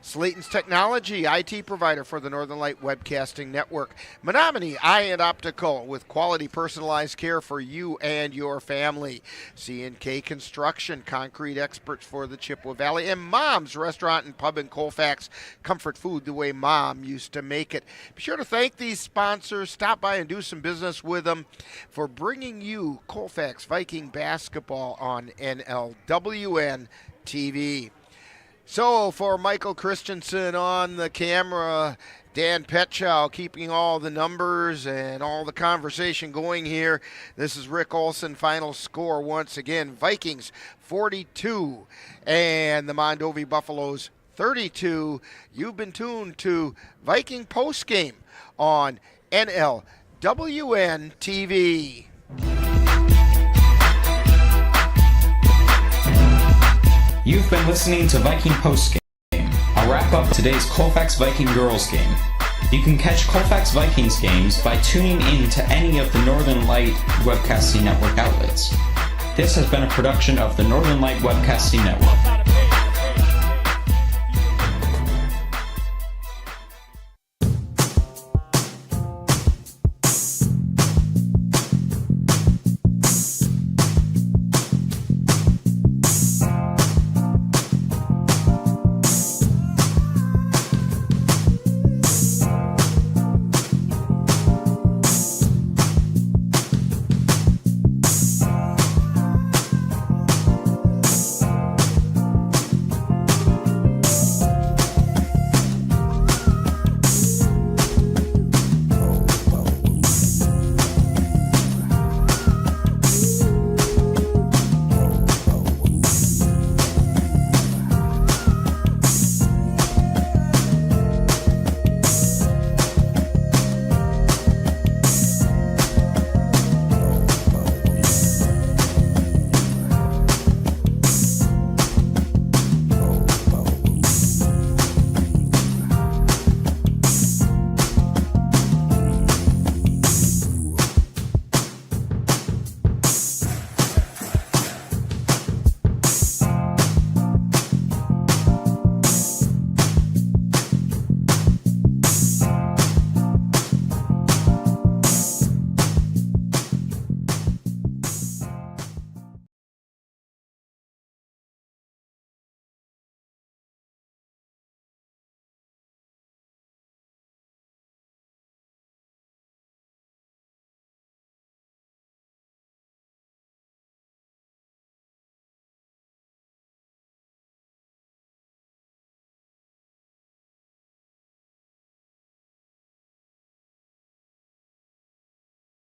Slayton's Technology, IT provider for the Northern Light Webcasting Network. Menominee Eye and Optical, with quality personalized care for you and your family. C&K Construction, concrete experts for the Chippewa Valley. And Mom's Restaurant and Pub in Colfax, comfort food the way Mom used to make it. Be sure to thank these sponsors. Stop by and do some business with them for bringing you Colfax Viking basketball on NLWN-TV. So for Michael Christensen on the camera, Dan Petchow keeping all the numbers and all the conversation going here. This is Rick Olson. Final score once again, Vikings 42 and the Mondovi Buffaloes 32. You've been tuned to Viking Postgame on NLWN-TV. You've been listening to Viking Postgame. I'll wrap up today's Colfax Viking Girls game. You can catch Colfax Vikings games by tuning in to any of the Northern Light Webcasting Network outlets. This has been a production of the Northern Light Webcasting Network.